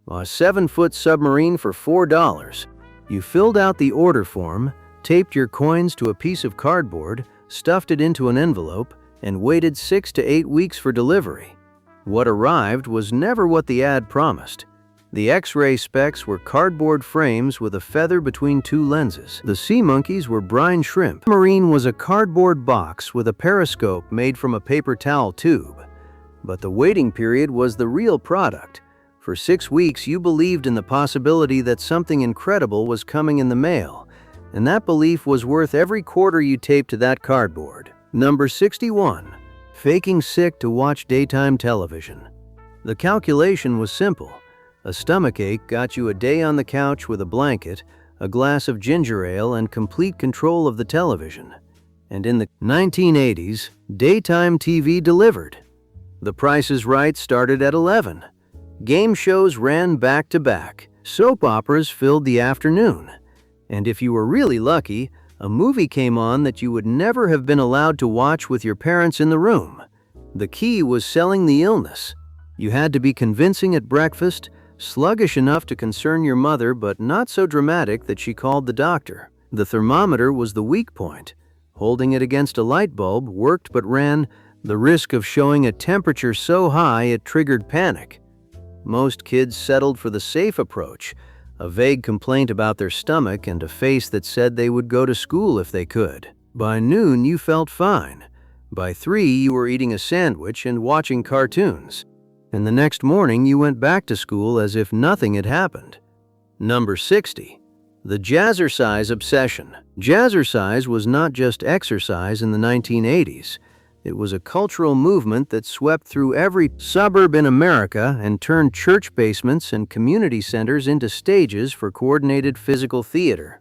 a 7-foot submarine for $4. You filled out the order form, taped your coins to a piece of cardboard, stuffed it into an envelope, and waited 6 to 8 weeks for delivery. What arrived was never what the ad promised. The X-ray specs were cardboard frames with a feather between 2 lenses. The sea monkeys were brine shrimp. The marine was a cardboard box with a periscope made from a paper towel tube. But the waiting period was the real product. For 6 weeks, you believed in the possibility that something incredible was coming in the mail, and that belief was worth every quarter you taped to that cardboard. Number 61. Faking sick to watch daytime television. The calculation was simple. A stomachache got you a day on the couch with a blanket, a glass of ginger ale, and complete control of the television. And in the 1980s, daytime TV delivered. The Price is Right started at 11. Game shows ran back to back. Soap operas filled the afternoon. And if you were really lucky, a movie came on that you would never have been allowed to watch with your parents in the room. The key was selling the illness. You had to be convincing at breakfast, sluggish enough to concern your mother, but not so dramatic that she called the doctor. The thermometer was the weak point. Holding it against a light bulb worked but ran the risk of showing a temperature so high it triggered panic. Most kids settled for the safe approach, a vague complaint about their stomach and a face that said they would go to school if they could. By noon, you felt fine. By 3, you were eating a sandwich and watching cartoons. And the next morning, you went back to school as if nothing had happened. Number 60. The jazzercise obsession. Jazzercise was not just exercise in the 1980s. It was a cultural movement that swept through every suburb in America and turned church basements and community centers into stages for coordinated physical theater.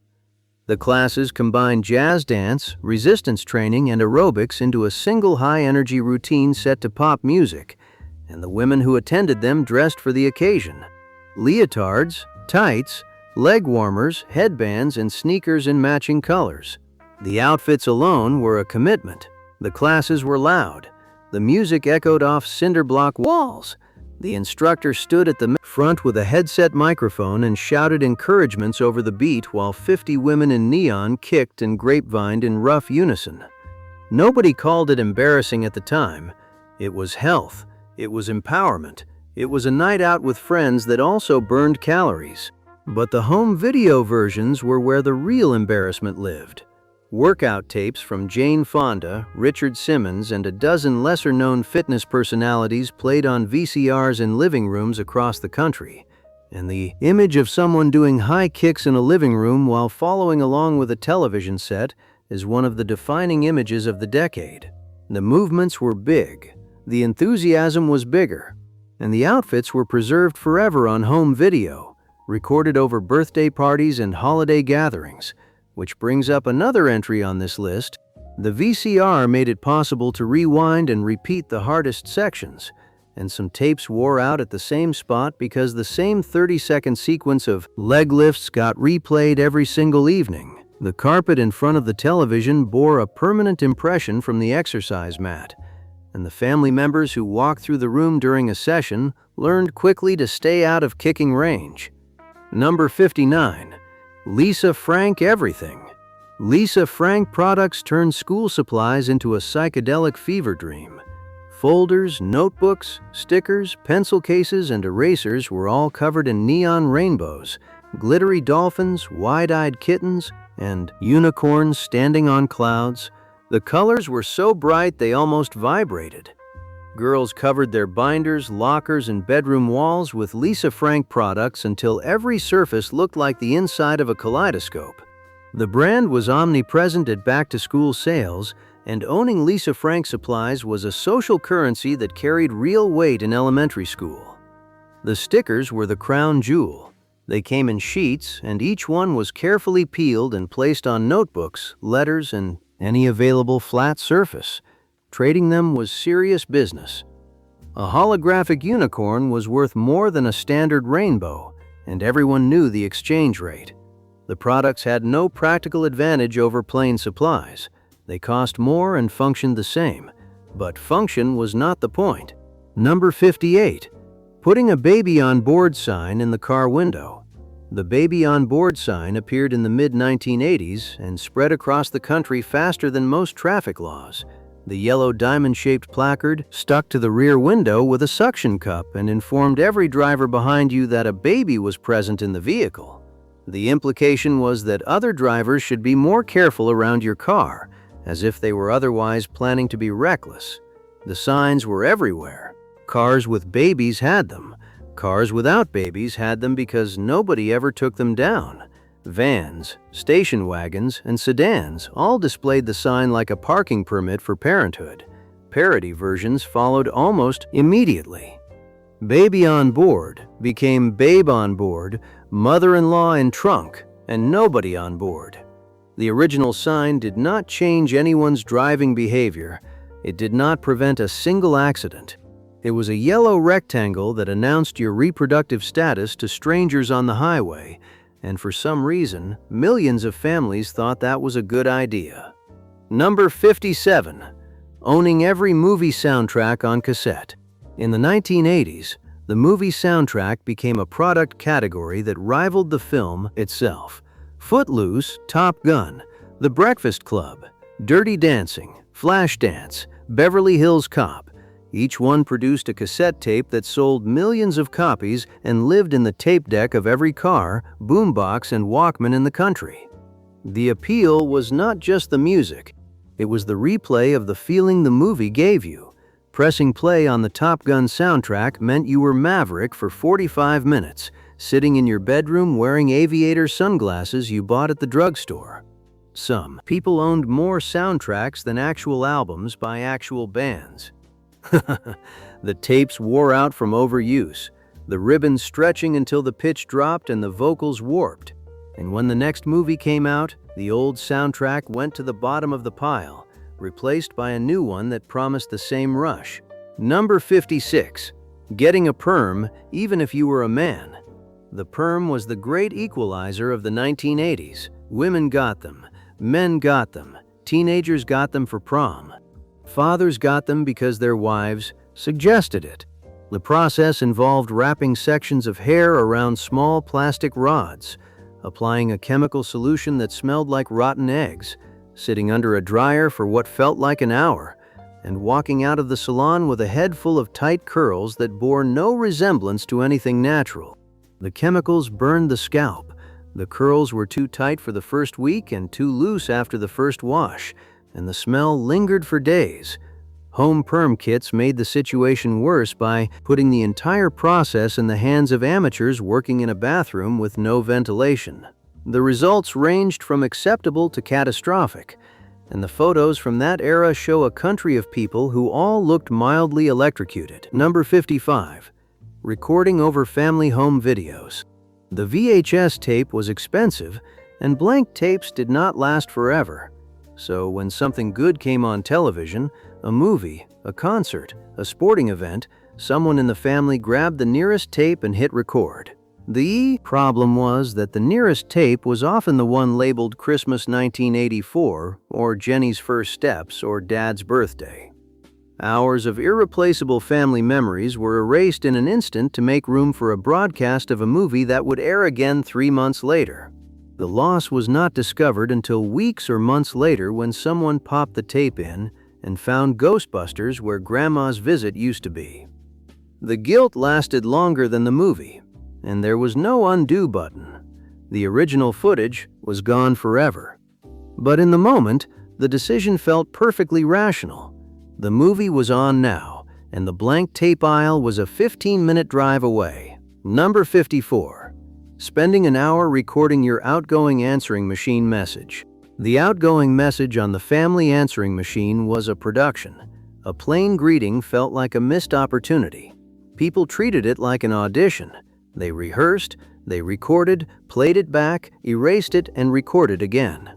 The classes combined jazz dance, resistance training, and aerobics into a single high-energy routine set to pop music, and the women who attended them dressed for the occasion. Leotards, tights, leg warmers, headbands, and sneakers in matching colors. The outfits alone were a commitment. The classes were loud. The music echoed off cinder block walls. The instructor stood at the front with a headset microphone and shouted encouragements over the beat while 50 women in neon kicked and grapevined in rough unison. Nobody called it embarrassing at the time. It was health. It was empowerment. It was a night out with friends that also burned calories. But the home video versions were where the real embarrassment lived. Workout tapes from Jane Fonda, Richard Simmons, and a dozen lesser-known fitness personalities played on VCRs in living rooms across the country. And the image of someone doing high kicks in a living room while following along with a television set is one of the defining images of the decade. The movements were big. The enthusiasm was bigger, and the outfits were preserved forever on home video, recorded over birthday parties and holiday gatherings, which brings up another entry on this list. The VCR made it possible to rewind and repeat the hardest sections, and some tapes wore out at the same spot because the same 30-second sequence of leg lifts got replayed every single evening. The carpet in front of the television bore a permanent impression from the exercise mat, and the family members who walked through the room during a session learned quickly to stay out of kicking range. Number 59. Lisa Frank Everything. Lisa Frank products turned school supplies into a psychedelic fever dream. Folders, notebooks, stickers, pencil cases, and erasers were all covered in neon rainbows, glittery dolphins, wide-eyed kittens, and unicorns standing on clouds. The colors were so bright they almost vibrated. Girls covered their binders, lockers, and bedroom walls with Lisa Frank products until every surface looked like the inside of a kaleidoscope. The brand was omnipresent at back-to-school sales, and owning Lisa Frank supplies was a social currency that carried real weight in elementary school. The stickers were the crown jewel. They came in sheets, and each one was carefully peeled and placed on notebooks, letters, and any available flat surface. Trading them was serious business. A holographic unicorn was worth more than a standard rainbow, and everyone knew the exchange rate. The products had no practical advantage over plain supplies. They cost more and functioned the same, but function was not the point. Number 58. Putting a baby on board sign in the car window. The baby on board sign appeared in the mid-1980s and spread across the country faster than most traffic laws. The yellow diamond-shaped placard stuck to the rear window with a suction cup and informed every driver behind you that a baby was present in the vehicle. The implication was that other drivers should be more careful around your car, as if they were otherwise planning to be reckless. The signs were everywhere. Cars with babies had them. Cars without babies had them because nobody ever took them down. Vans, station wagons, and sedans all displayed the sign like a parking permit for parenthood. Parody versions followed almost immediately. Baby on board became babe on board, mother-in-law in trunk, and nobody on board. The original sign did not change anyone's driving behavior. It did not prevent a single accident. It was a yellow rectangle that announced your reproductive status to strangers on the highway, and for some reason, millions of families thought that was a good idea. Number 57. Owning every movie soundtrack on cassette. In the 1980s, the movie soundtrack became a product category that rivaled the film itself. Footloose, Top Gun, The Breakfast Club, Dirty Dancing, Flashdance, Beverly Hills Cop. Each one produced a cassette tape that sold millions of copies and lived in the tape deck of every car, boombox, and Walkman in the country. The appeal was not just the music. It was the replay of the feeling the movie gave you. Pressing play on the Top Gun soundtrack meant you were Maverick for 45 minutes, sitting in your bedroom wearing aviator sunglasses you bought at the drugstore. Some people owned more soundtracks than actual albums by actual bands. The tapes wore out from overuse, the ribbons stretching until the pitch dropped and the vocals warped. And when the next movie came out, the old soundtrack went to the bottom of the pile, replaced by a new one that promised the same rush. Number 56. Getting a perm even if you were a man. The perm was the great equalizer of the 1980s. Women got them, men got them, teenagers got them for prom. Fathers got them because their wives suggested it. The process involved wrapping sections of hair around small plastic rods, applying a chemical solution that smelled like rotten eggs, sitting under a dryer for what felt like an hour, and walking out of the salon with a head full of tight curls that bore no resemblance to anything natural. The chemicals burned the scalp. The curls were too tight for the first week and too loose after the first wash, and the smell lingered for days. Home perm kits made the situation worse by putting the entire process in the hands of amateurs working in a bathroom with no ventilation. The results ranged from acceptable to catastrophic, and the photos from that era show a country of people who all looked mildly electrocuted. Number 55. Recording over family home videos. The VHS tape was expensive, and blank tapes did not last forever. So when something good came on television, a movie, a concert, a sporting event, someone in the family grabbed the nearest tape and hit record. The problem was that the nearest tape was often the one labeled Christmas 1984, or Jenny's First Steps, or Dad's birthday. Hours of irreplaceable family memories were erased in an instant to make room for a broadcast of a movie that would air again 3 months later. The loss was not discovered until weeks or months later when someone popped the tape in and found Ghostbusters where Grandma's visit used to be. The guilt lasted longer than the movie, and there was no undo button. The original footage was gone forever. But in the moment, the decision felt perfectly rational. The movie was on now, and the blank tape aisle was a 15-minute drive away. Number 54. Spending an hour recording your outgoing answering machine message. The outgoing message on the family answering machine was a production. A plain greeting felt like a missed opportunity. People treated it like an audition. They rehearsed, they recorded, played it back, erased it, and recorded again.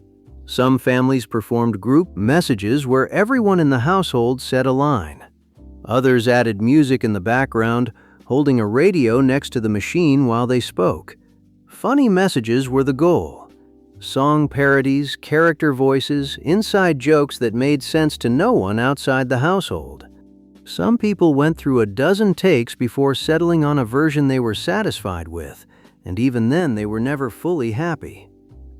Some families performed group messages where everyone in the household said a line. Others added music in the background, holding a radio next to the machine while they spoke. Funny messages were the goal. Song parodies, character voices, inside jokes that made sense to no one outside the household. Some people went through a dozen takes before settling on a version they were satisfied with, and even then they were never fully happy.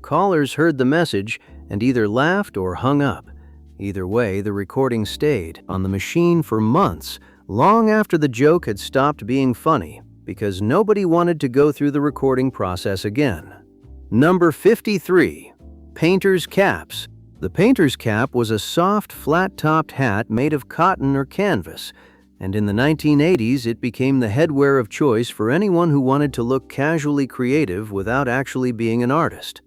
Callers heard the message and either laughed or hung up. Either way, the recording stayed on the machine for months, long after the joke had stopped being funny, because nobody wanted to go through the recording process again. Number 53. Painter's caps. The painter's cap was a soft, flat-topped hat made of cotton or canvas, and in the 1980s it became the headwear of choice for anyone who wanted to look casually creative without actually being an artist.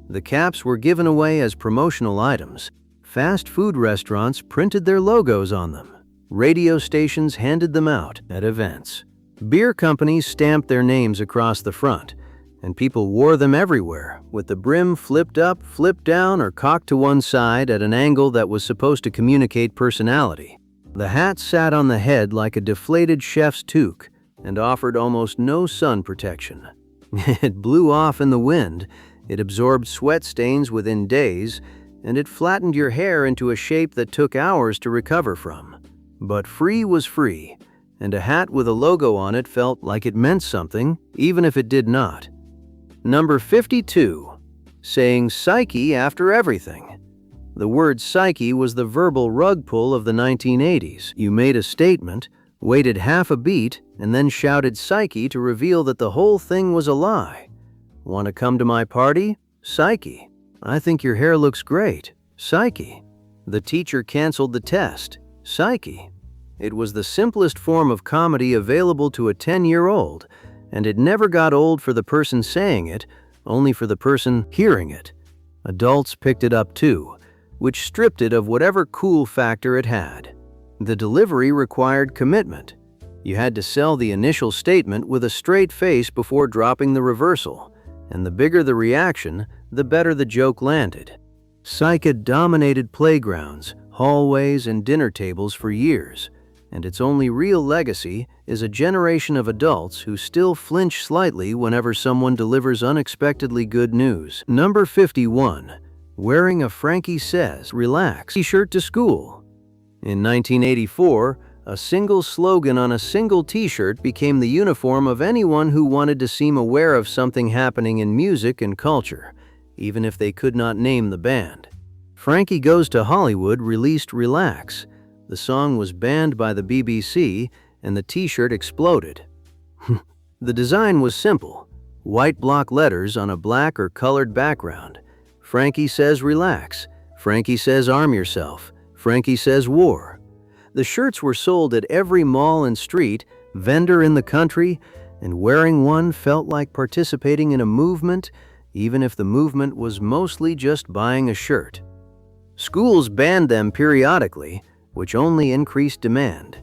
The caps were given away as promotional items. Fast food restaurants printed their logos on them. Radio stations handed them out at events. Beer companies stamped their names across the front, and people wore them everywhere, with the brim flipped up, flipped down, or cocked to one side at an angle that was supposed to communicate personality. The hat sat on the head like a deflated chef's toque and offered almost no sun protection. It blew off in the wind, it absorbed sweat stains within days, and it flattened your hair into a shape that took hours to recover from. But free was free, and a hat with a logo on it felt like it meant something, even if it did not. Number 52. Saying psyche after everything. The word psyche was the verbal rug pull of the 1980s. You made a statement, waited half a beat, and then shouted psyche to reveal that the whole thing was a lie. Want to come to my party? Psyche. I think your hair looks great. Psyche. The teacher canceled the test. Psyche. It was the simplest form of comedy available to a 10-year-old, and it never got old for the person saying it, only for the person hearing it. Adults picked it up too, which stripped it of whatever cool factor it had. The delivery required commitment. You had to sell the initial statement with a straight face before dropping the reversal, and the bigger the reaction, the better the joke landed. Psyche dominated playgrounds, hallways, and dinner tables for years, and its only real legacy is a generation of adults who still flinch slightly whenever someone delivers unexpectedly good news. Number 51. Wearing a Frankie Says Relax t-shirt to school. In 1984, a single slogan on a single t-shirt became the uniform of anyone who wanted to seem aware of something happening in music and culture, even if they could not name the band. Frankie Goes to Hollywood released Relax. The song was banned by the BBC, and the t-shirt exploded. The design was simple. White block letters on a black or colored background. Frankie says relax. Frankie says arm yourself. Frankie says war. The shirts were sold at every mall and street, vendor in the country, and wearing one felt like participating in a movement, even if the movement was mostly just buying a shirt. Schools banned them periodically, which only increased demand.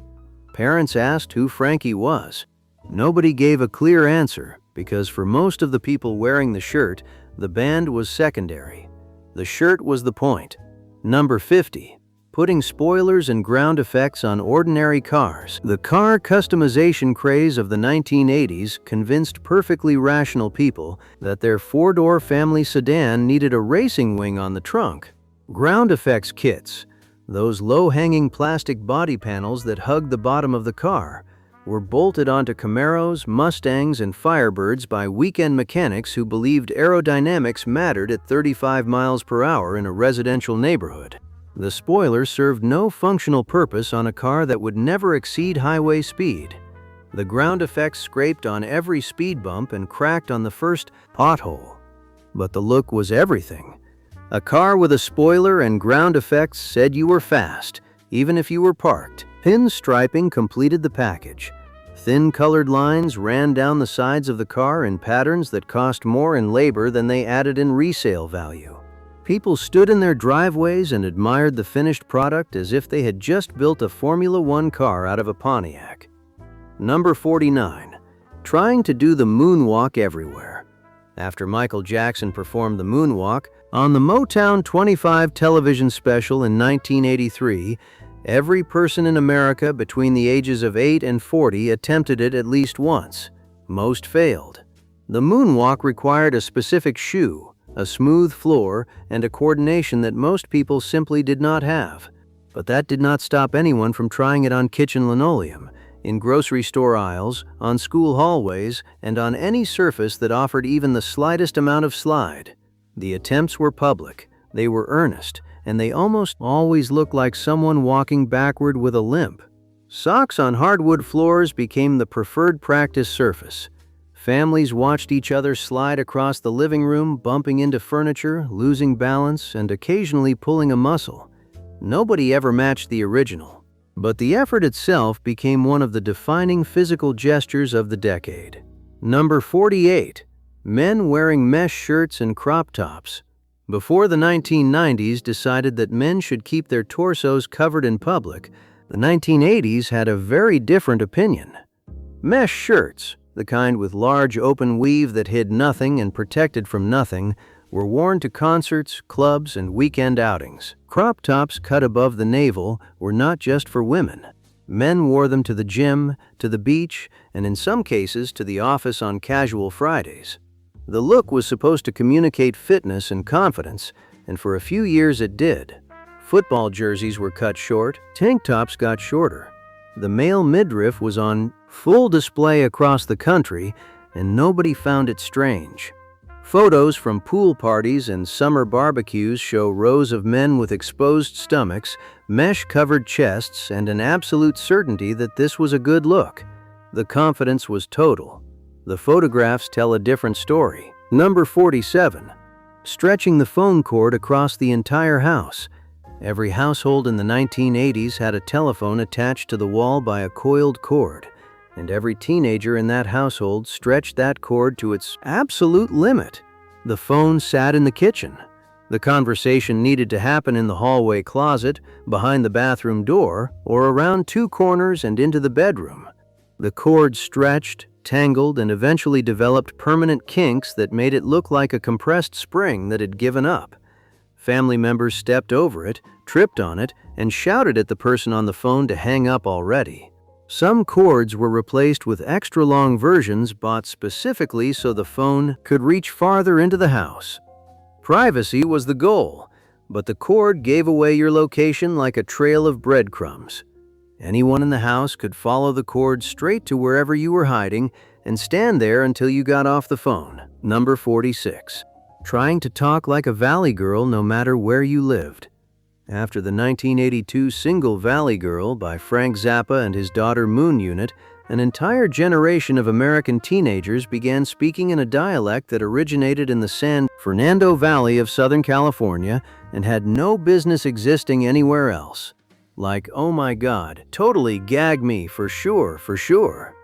Parents asked who Frankie was. Nobody gave a clear answer, because for most of the people wearing the shirt, the band was secondary. The shirt was the point. Number 50. Putting spoilers and ground effects on ordinary cars. The car customization craze of the 1980s convinced perfectly rational people that their four-door family sedan needed a racing wing on the trunk. Ground effects kits, those low-hanging plastic body panels that hugged the bottom of the car, were bolted onto Camaros, Mustangs, and Firebirds by weekend mechanics who believed aerodynamics mattered at 35 miles per hour in a residential neighborhood. The spoiler served no functional purpose on a car that would never exceed highway speed. The ground effects scraped on every speed bump and cracked on the first pothole. But the look was everything. A car with a spoiler and ground effects said you were fast, even if you were parked. Pin striping completed the package. Thin colored lines ran down the sides of the car in patterns that cost more in labor than they added in resale value. People stood in their driveways and admired the finished product as if they had just built a Formula One car out of a Pontiac. Number 49. Trying to do the moonwalk everywhere. After Michael Jackson performed the moonwalk on the Motown 25 television special in 1983, every person in America between the ages of 8 and 40 attempted it at least once. Most failed. The moonwalk required a specific shoe, a smooth floor, and a coordination that most people simply did not have. But that did not stop anyone from trying it on kitchen linoleum, in grocery store aisles, on school hallways, and on any surface that offered even the slightest amount of slide. The attempts were public, they were earnest, and they almost always looked like someone walking backward with a limp. Socks on hardwood floors became the preferred practice surface. Families watched each other slide across the living room, bumping into furniture, losing balance, and occasionally pulling a muscle. Nobody ever matched the original, but the effort itself became one of the defining physical gestures of the decade. Number 48. Men wearing mesh shirts and crop tops. Before the 1990s decided that men should keep their torsos covered in public, the 1980s had a very different opinion. Mesh shirts, the kind with large open weave that hid nothing and protected from nothing, were worn to concerts, clubs, and weekend outings. Crop tops cut above the navel were not just for women. Men wore them to the gym, to the beach, and in some cases to the office on casual Fridays. The look was supposed to communicate fitness and confidence, and for a few years it did. Football jerseys were cut short, tank tops got shorter. The male midriff was on full display across the country, and nobody found it strange. Photos from pool parties and summer barbecues show rows of men with exposed stomachs, mesh-covered chests, and an absolute certainty that this was a good look. The confidence was total. The photographs tell a different story. Number 47. Stretching the phone cord across the entire house. Every household in the 1980s had a telephone attached to the wall by a coiled cord, and every teenager in that household stretched that cord to its absolute limit. The phone sat in the kitchen. The conversation needed to happen in the hallway closet, behind the bathroom door, or around two corners and into the bedroom. The cord stretched, tangled, and eventually developed permanent kinks that made it look like a compressed spring that had given up. Family members stepped over it, tripped on it, and shouted at the person on the phone to hang up already. Some cords were replaced with extra-long versions bought specifically so the phone could reach farther into the house. Privacy was the goal, but the cord gave away your location like a trail of breadcrumbs. Anyone in the house could follow the cord straight to wherever you were hiding and stand there until you got off the phone. Number 46. Trying to talk like a valley girl no matter where you lived. After the 1982 single Valley Girl by Frank Zappa and his daughter Moon Unit, an entire generation of American teenagers began speaking in a dialect that originated in the San Fernando Valley of Southern California and had no business existing anywhere else. Like, oh my God, totally gag me, for sure, for sure.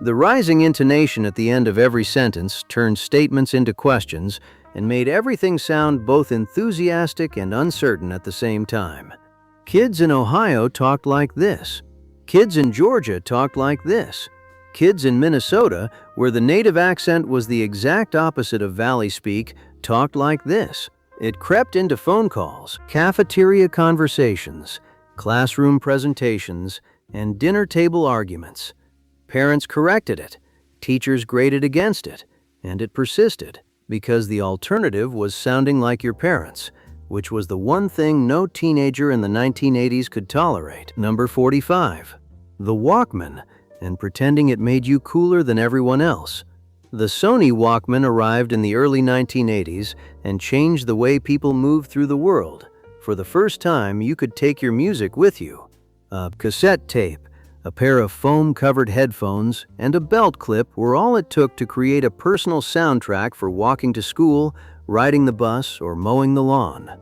The rising intonation at the end of every sentence turned statements into questions and made everything sound both enthusiastic and uncertain at the same time. Kids in Ohio talked like this. Kids in Georgia talked like this. Kids in Minnesota, where the native accent was the exact opposite of Valley speak, talked like this. It crept into phone calls, cafeteria conversations, classroom presentations, and dinner table arguments. Parents corrected it, teachers graded against it, and it persisted because the alternative was sounding like your parents, which was the one thing no teenager in the 1980s could tolerate. Number 45. The Walkman, and pretending it made you cooler than everyone else. The Sony Walkman arrived in the early 1980s and changed the way people moved through the world. For the first time, you could take your music with you. A cassette tape, a pair of foam-covered headphones, and a belt clip were all it took to create a personal soundtrack for walking to school, riding the bus, or mowing the lawn.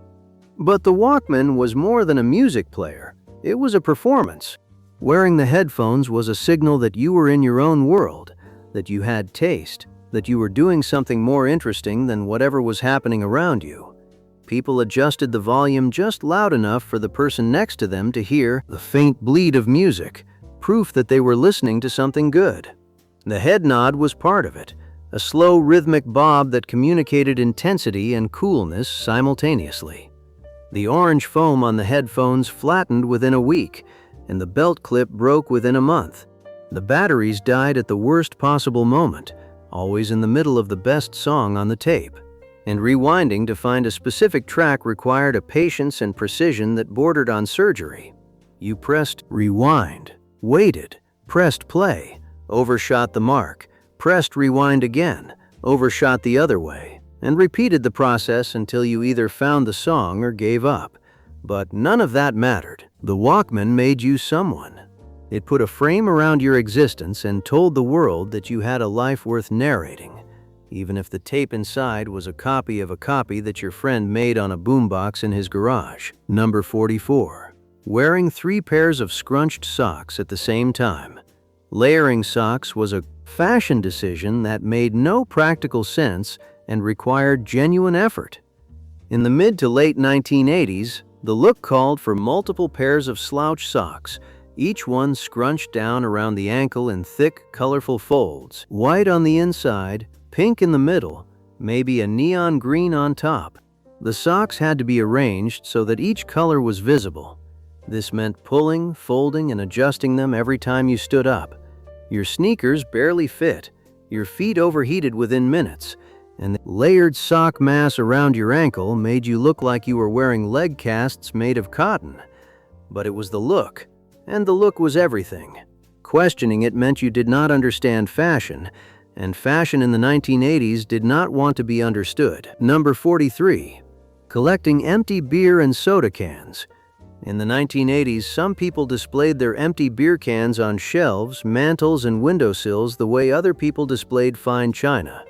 But the Walkman was more than a music player. It was a performance. Wearing the headphones was a signal that you were in your own world, that you had taste, that you were doing something more interesting than whatever was happening around you. People adjusted the volume just loud enough for the person next to them to hear the faint bleed of music, proof that they were listening to something good. The head nod was part of it, a slow rhythmic bob that communicated intensity and coolness simultaneously. The orange foam on the headphones flattened within a week, and the belt clip broke within a month. The batteries died at the worst possible moment, always in the middle of the best song on the tape. And rewinding to find a specific track required a patience and precision that bordered on surgery. You pressed rewind, waited, pressed play, overshot the mark, pressed rewind again, overshot the other way, and repeated the process until you either found the song or gave up. But none of that mattered. The Walkman made you someone. It put a frame around your existence and told the world that you had a life worth narrating, even if the tape inside was a copy of a copy that your friend made on a boombox in his garage. Number 44. Wearing 3 pairs of scrunched socks at the same time. Layering socks was a fashion decision that made no practical sense and required genuine effort. In the mid to late 1980s, the look called for multiple pairs of slouch socks, each one scrunched down around the ankle in thick, colorful folds, white on the inside, pink in the middle, maybe a neon green on top. The socks had to be arranged so that each color was visible. This meant pulling, folding, and adjusting them every time you stood up. Your sneakers barely fit, your feet overheated within minutes, and the layered sock mass around your ankle made you look like you were wearing leg casts made of cotton. But it was the look, and the look was everything. Questioning it meant you did not understand fashion, and fashion in the 1980s did not want to be understood. Number 43. Collecting empty beer and soda cans. In the 1980s, some people displayed their empty beer cans on shelves, mantels, and windowsills the way other people displayed fine china.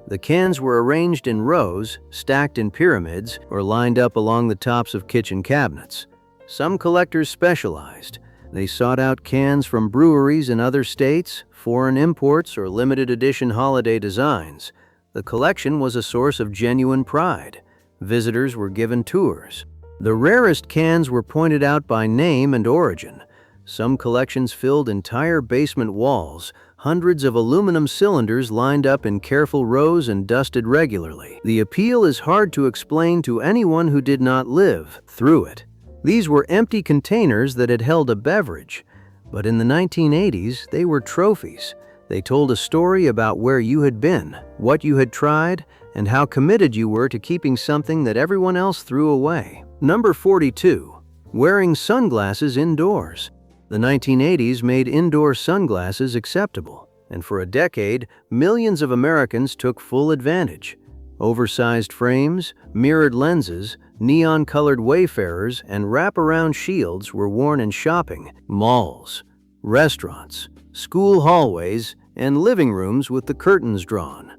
The cans were arranged in rows, stacked in pyramids, or lined up along the tops of kitchen cabinets. Some collectors specialized. They sought out cans from breweries in other states, foreign imports, or limited edition holiday designs. The collection was a source of genuine pride. Visitors were given tours. The rarest cans were pointed out by name and origin. Some collections filled entire basement walls, hundreds of aluminum cylinders lined up in careful rows and dusted regularly. The appeal is hard to explain to anyone who did not live through it. These were empty containers that had held a beverage, but in the 1980s, they were trophies. They told a story about where you had been, what you had tried, and how committed you were to keeping something that everyone else threw away. Number 42. Wearing sunglasses indoors. The 1980s made indoor sunglasses acceptable, and for a decade, millions of Americans took full advantage. Oversized frames, mirrored lenses, neon-colored wayfarers, and wraparound shields were worn in shopping, malls, restaurants, school hallways, and living rooms with the curtains drawn.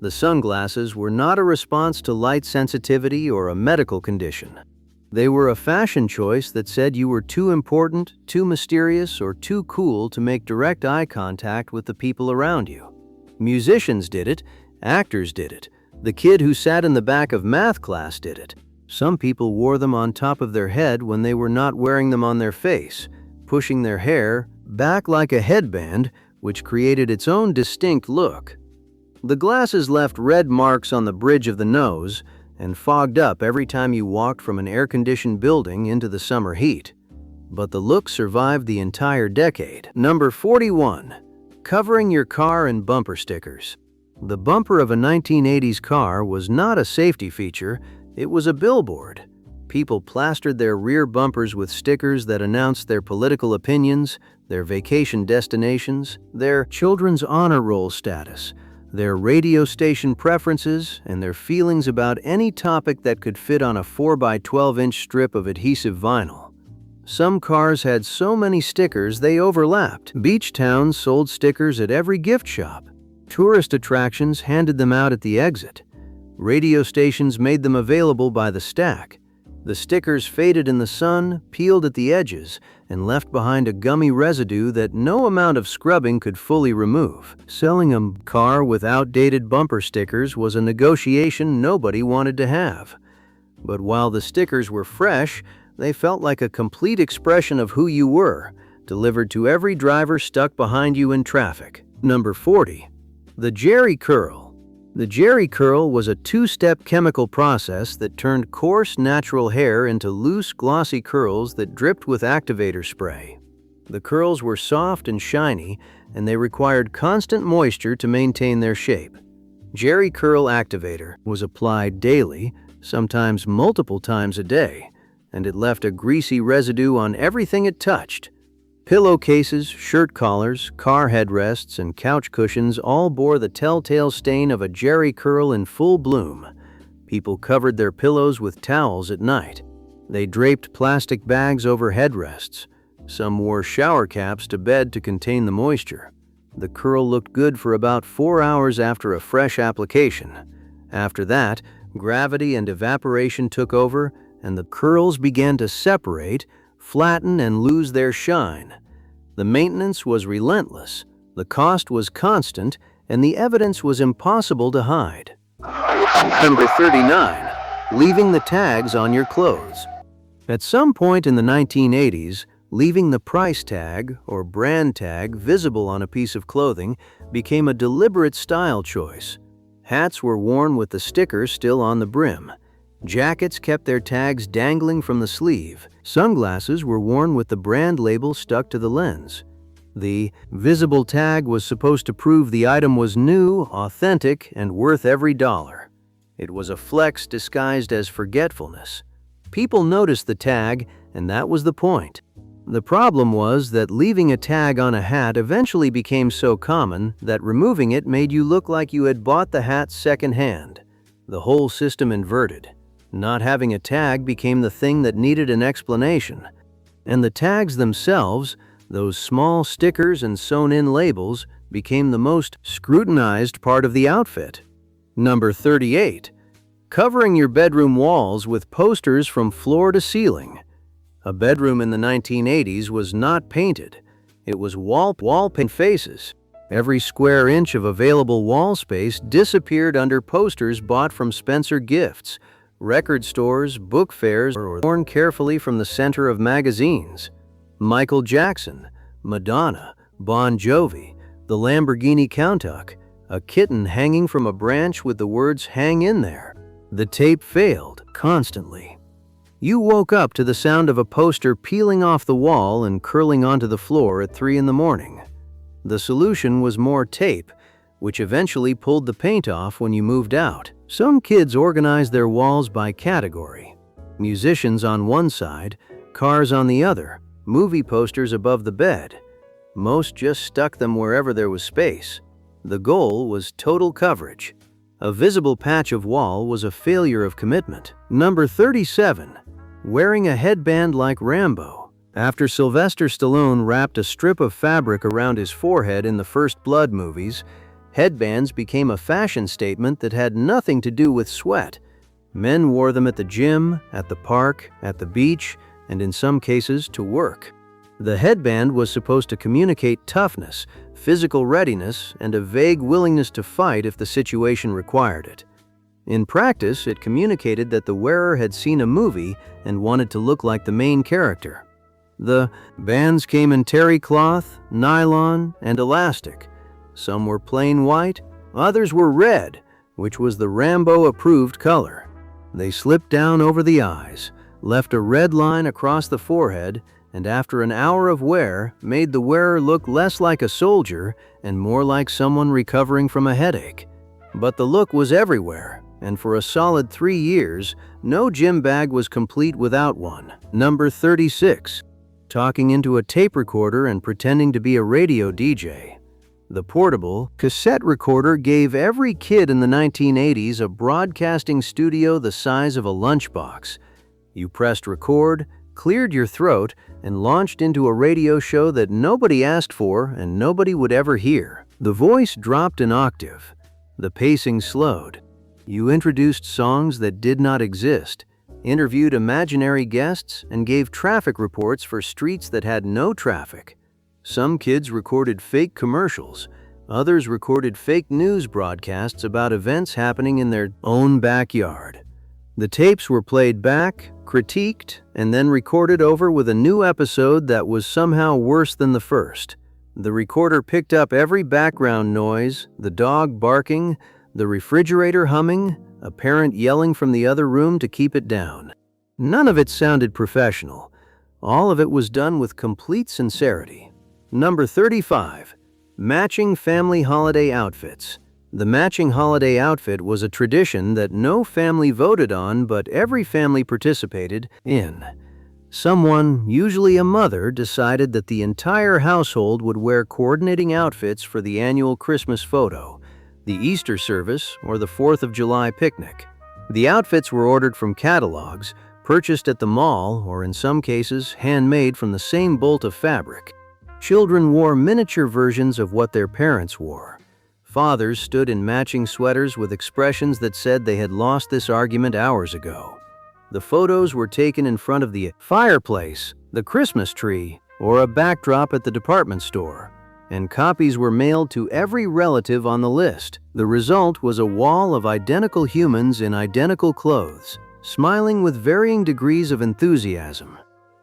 The sunglasses were not a response to light sensitivity or a medical condition. They were a fashion choice that said you were too important, too mysterious, or too cool to make direct eye contact with the people around you. Musicians did it, actors did it, the kid who sat in the back of math class did it. Some people wore them on top of their head when they were not wearing them on their face, pushing their hair back like a headband, which created its own distinct look. The glasses left red marks on the bridge of the nose and fogged up every time you walked from an air-conditioned building into the summer heat. But the look survived the entire decade. Number 41. Covering your car in bumper stickers. The bumper of a 1980s car was not a safety feature, it was a billboard. People plastered their rear bumpers with stickers that announced their political opinions, their vacation destinations, their children's honor roll status, their radio station preferences, and their feelings about any topic that could fit on a 4x12-inch strip of adhesive vinyl. Some cars had so many stickers they overlapped. Beach towns sold stickers at every gift shop. Tourist attractions handed them out at the exit. Radio stations made them available by the stack. The stickers faded in the sun, peeled at the edges, and left behind a gummy residue that no amount of scrubbing could fully remove. Selling a car with outdated bumper stickers was a negotiation nobody wanted to have. But while the stickers were fresh, they felt like a complete expression of who you were, delivered to every driver stuck behind you in traffic. Number 40. The Jerry Curl. The Jerry Curl was a two-step chemical process that turned coarse, natural hair into loose, glossy curls that dripped with activator spray. The curls were soft and shiny, and they required constant moisture to maintain their shape. Jerry Curl Activator was applied daily, sometimes multiple times a day, and it left a greasy residue on everything it touched. Pillowcases, shirt collars, car headrests, and couch cushions all bore the telltale stain of a Jerry Curl in full bloom. People covered their pillows with towels at night. They draped plastic bags over headrests. Some wore shower caps to bed to contain the moisture. The curl looked good for about 4 hours after a fresh application. After that, gravity and evaporation took over, and the curls began to separate, flatten, and lose their shine. The maintenance was relentless, the cost was constant, and the evidence was impossible to hide. Number 39. Leaving the tags on your clothes. At some point in the 1980s, leaving the price tag or brand tag visible on a piece of clothing became a deliberate style choice. Hats were worn with the sticker still on the brim. Jackets kept their tags dangling from the sleeve. Sunglasses were worn with the brand label stuck to the lens. The visible tag was supposed to prove the item was new, authentic, and worth every dollar. It was a flex disguised as forgetfulness. People noticed the tag, and that was the point. The problem was that leaving a tag on a hat eventually became so common that removing it made you look like you had bought the hat secondhand. The whole system inverted. Not having a tag became the thing that needed an explanation. And the tags themselves, those small stickers and sewn-in labels, became the most scrutinized part of the outfit. Number 38. Covering your bedroom walls with posters from floor to ceiling. A bedroom in the 1980s was not painted. It was wall paint faces. Every square inch of available wall space disappeared under posters bought from Spencer Gifts, record stores, book fairs, or torn carefully from the center of magazines. Michael Jackson, Madonna, Bon Jovi, the Lamborghini Countach, a kitten hanging from a branch with the words "hang in there." The tape failed constantly. You woke up to the sound of a poster peeling off the wall and curling onto the floor at 3 in the morning. The solution was more tape, which eventually pulled the paint off when you moved out. Some kids organized their walls by category. Musicians on one side, cars on the other, movie posters above the bed. Most just stuck them wherever there was space. The goal was total coverage. A visible patch of wall was a failure of commitment. Number 37. Wearing a headband like Rambo. After Sylvester Stallone wrapped a strip of fabric around his forehead in the First Blood movies, headbands became a fashion statement that had nothing to do with sweat. Men wore them at the gym, at the park, at the beach, and in some cases to work. The headband was supposed to communicate toughness, physical readiness, and a vague willingness to fight if the situation required it. In practice, it communicated that the wearer had seen a movie and wanted to look like the main character. The bands came in terry cloth, nylon, and elastic. Some were plain white, others were red, which was the Rambo-approved color. They slipped down over the eyes, left a red line across the forehead, and after an hour of wear, made the wearer look less like a soldier and more like someone recovering from a headache. But the look was everywhere, and for a solid 3 years, no gym bag was complete without one. Number 36. Talking into a tape recorder and pretending to be a radio DJ. The portable cassette recorder gave every kid in the 1980s a broadcasting studio the size of a lunchbox. You pressed record, cleared your throat, and launched into a radio show that nobody asked for and nobody would ever hear. The voice dropped an octave. The pacing slowed. You introduced songs that did not exist, interviewed imaginary guests, and gave traffic reports for streets that had no traffic. Some kids recorded fake commercials. Others recorded fake news broadcasts about events happening in their own backyard. The tapes were played back, critiqued, and then recorded over with a new episode that was somehow worse than the first. The recorder picked up every background noise, the dog barking, the refrigerator humming, a parent yelling from the other room to keep it down. None of it sounded professional. All of it was done with complete sincerity. Number 35. Matching family holiday outfits. The matching holiday outfit was a tradition that no family voted on, but every family participated in. Someone, usually a mother, decided that the entire household would wear coordinating outfits for the annual Christmas photo, the Easter service, or the 4th of July picnic. The outfits were ordered from catalogs, purchased at the mall, or in some cases, handmade from the same bolt of fabric. Children wore miniature versions of what their parents wore. Fathers stood in matching sweaters with expressions that said they had lost this argument hours ago. The photos were taken in front of the fireplace, the Christmas tree, or a backdrop at the department store, and copies were mailed to every relative on the list. The result was a wall of identical humans in identical clothes, smiling with varying degrees of enthusiasm.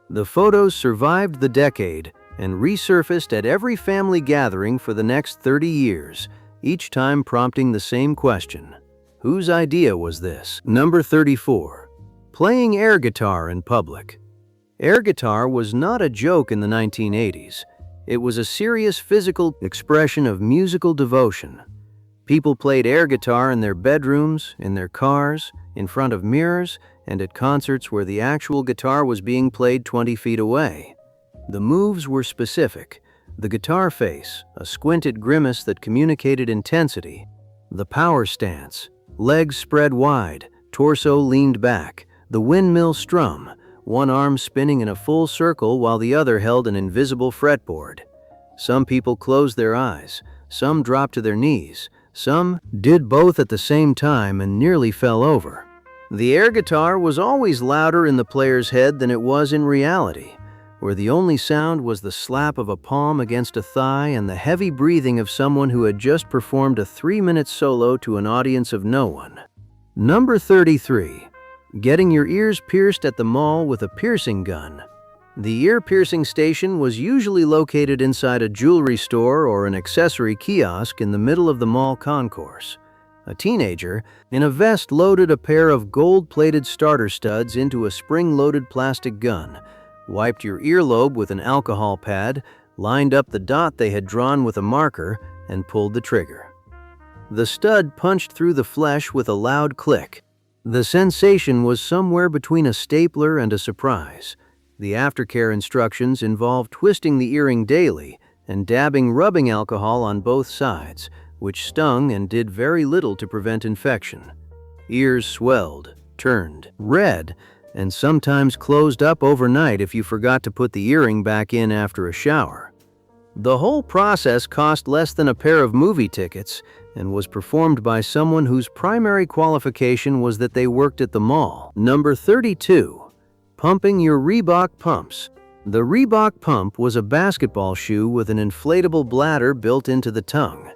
The photos survived the decade and resurfaced at every family gathering for the next 30 years, each time prompting the same question: whose idea was this? Number 34. Playing air guitar in public. Air guitar was not a joke in the 1980s. It was a serious physical expression of musical devotion. People played air guitar in their bedrooms, in their cars, in front of mirrors, and at concerts where the actual guitar was being played 20 feet away. The moves were specific. The guitar face, a squinted grimace that communicated intensity. The power stance, legs spread wide, torso leaned back. The windmill strum, one arm spinning in a full circle while the other held an invisible fretboard. Some people closed their eyes, some dropped to their knees, some did both at the same time and nearly fell over. The air guitar was always louder in the player's head than it was in reality, where the only sound was the slap of a palm against a thigh and the heavy breathing of someone who had just performed a 3-minute solo to an audience of no one. Number 33. Getting your ears pierced at the mall with a piercing gun. The ear piercing station was usually located inside a jewelry store or an accessory kiosk in the middle of the mall concourse. A teenager, in a vest, loaded a pair of gold-plated starter studs into a spring-loaded plastic gun, wiped your earlobe with an alcohol pad, lined up the dot they had drawn with a marker, and pulled the trigger. The stud punched through the flesh with a loud click. The sensation was somewhere between a stapler and a surprise. The aftercare instructions involved twisting the earring daily and dabbing rubbing alcohol on both sides, which stung and did very little to prevent infection. Ears swelled, turned red, and sometimes closed up overnight if you forgot to put the earring back in after a shower. The whole process cost less than a pair of movie tickets and was performed by someone whose primary qualification was that they worked at the mall. Number 32. Pumping your Reebok pumps. The Reebok pump was a basketball shoe with an inflatable bladder built into the tongue.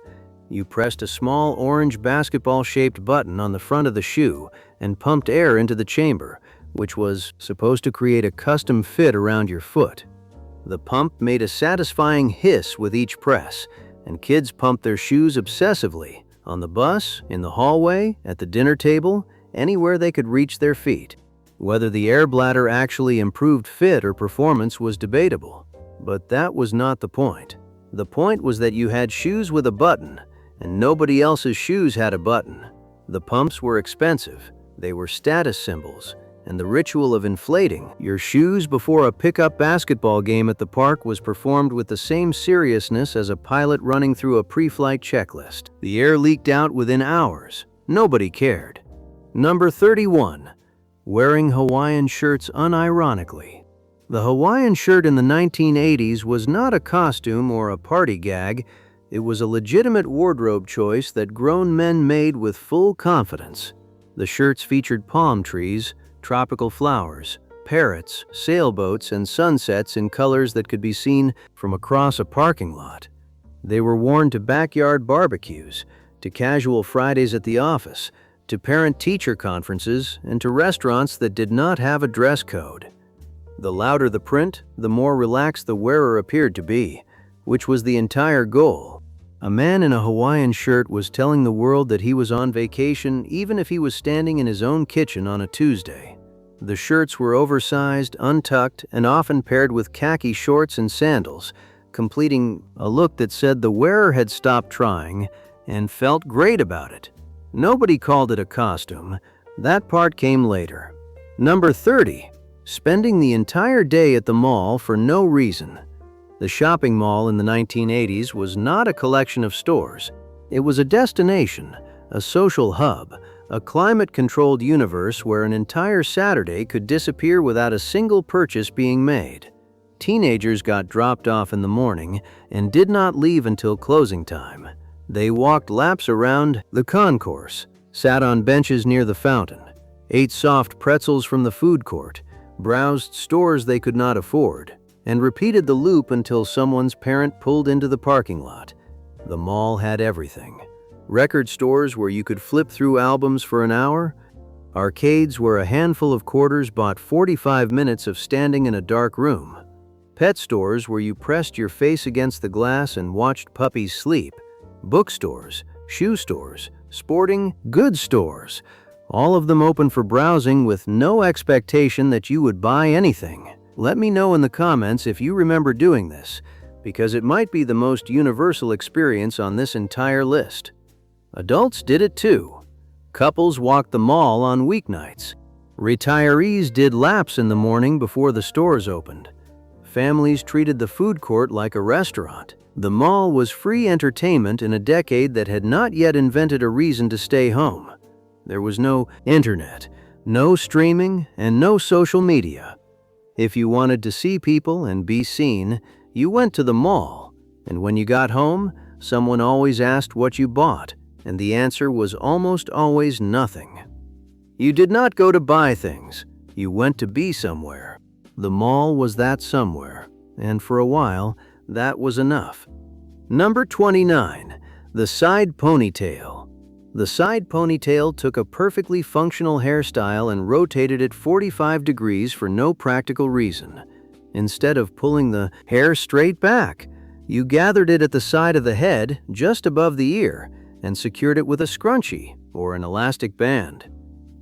You pressed a small orange basketball-shaped button on the front of the shoe and pumped air into the chamber, which was supposed to create a custom fit around your foot. The pump made a satisfying hiss with each press, and kids pumped their shoes obsessively, on the bus, in the hallway, at the dinner table, anywhere they could reach their feet. Whether the air bladder actually improved fit or performance was debatable, but that was not the point. The point was that you had shoes with a button, and nobody else's shoes had a button. The pumps were expensive, they were status symbols, and the ritual of inflating your shoes before a pickup basketball game at the park was performed with the same seriousness as a pilot running through a pre-flight checklist. The air leaked out within hours. Nobody cared. Number 31. Wearing Hawaiian shirts unironically. The Hawaiian shirt in the 1980s was not a costume or a party gag. It was a legitimate wardrobe choice that grown men made with full confidence. The shirts featured palm trees, tropical flowers, parrots, sailboats, and sunsets in colors that could be seen from across a parking lot. They were worn to backyard barbecues, to casual Fridays at the office, to parent-teacher conferences, and to restaurants that did not have a dress code. The louder the print, the more relaxed the wearer appeared to be, which was the entire goal. A man in a Hawaiian shirt was telling the world that he was on vacation even if he was standing in his own kitchen on a Tuesday. The shirts were oversized, untucked, and often paired with khaki shorts and sandals, completing a look that said the wearer had stopped trying and felt great about it. Nobody called it a costume. That part came later. Number 30. Spending the entire day at the mall for no reason. The shopping mall in the 1980s was not a collection of stores. It was a destination, a social hub, a climate-controlled universe where an entire Saturday could disappear without a single purchase being made. Teenagers got dropped off in the morning and did not leave until closing time. They walked laps around the concourse, sat on benches near the fountain, ate soft pretzels from the food court, browsed stores they could not afford, and repeated the loop until someone's parent pulled into the parking lot. The mall had everything. Record stores where you could flip through albums for an hour, arcades where a handful of quarters bought 45 minutes of standing in a dark room, pet stores where you pressed your face against the glass and watched puppies sleep, bookstores, shoe stores, sporting goods stores, all of them open for browsing with no expectation that you would buy anything. Let me know in the comments if you remember doing this, because it might be the most universal experience on this entire list. Adults did it too. Couples walked the mall on weeknights. Retirees did laps in the morning before the stores opened. Families treated the food court like a restaurant. The mall was free entertainment in a decade that had not yet invented a reason to stay home. There was no internet, no streaming, and no social media. If you wanted to see people and be seen, you went to the mall, and when you got home, someone always asked what you bought, and the answer was almost always nothing. You did not go to buy things, you went to be somewhere. The mall was that somewhere, and for a while, that was enough. Number 29. The side ponytail. The side ponytail took a perfectly functional hairstyle and rotated it 45 degrees for no practical reason. Instead of pulling the hair straight back, you gathered it at the side of the head, just above the ear, and secured it with a scrunchie or an elastic band.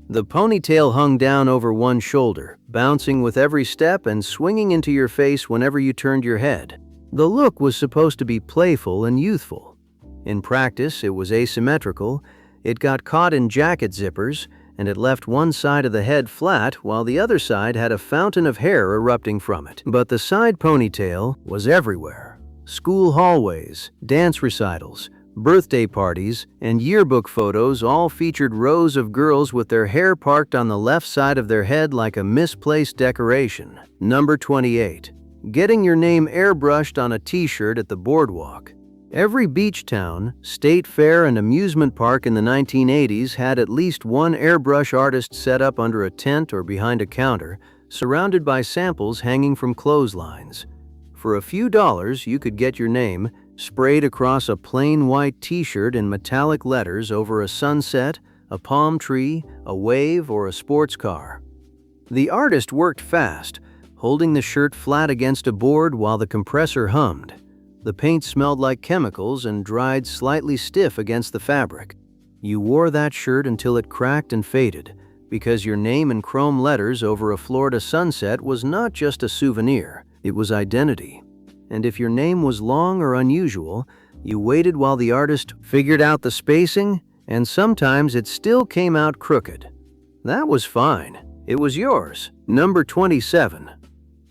The ponytail hung down over one shoulder, bouncing with every step and swinging into your face whenever you turned your head. The look was supposed to be playful and youthful. In practice, it was asymmetrical. It got caught in jacket zippers, and it left one side of the head flat while the other side had a fountain of hair erupting from it. But the side ponytail was everywhere. School hallways, dance recitals, birthday parties, and yearbook photos all featured rows of girls with their hair parked on the left side of their head like a misplaced decoration. Number 28. Getting your name airbrushed on a t-shirt at the boardwalk. Every beach town, state fair, and amusement park in the 1980s had at least one airbrush artist set up under a tent or behind a counter, surrounded by samples hanging from clotheslines. For a few dollars, you could get your name sprayed across a plain white t-shirt in metallic letters over a sunset, a palm tree, a wave, or a sports car. The artist worked fast, holding the shirt flat against a board while the compressor hummed. The paint smelled like chemicals and dried slightly stiff against the fabric. You wore that shirt until it cracked and faded, because your name in chrome letters over a Florida sunset was not just a souvenir, it was identity. And if your name was long or unusual, you waited while the artist figured out the spacing, and sometimes it still came out crooked. That was fine. It was yours. Number 27.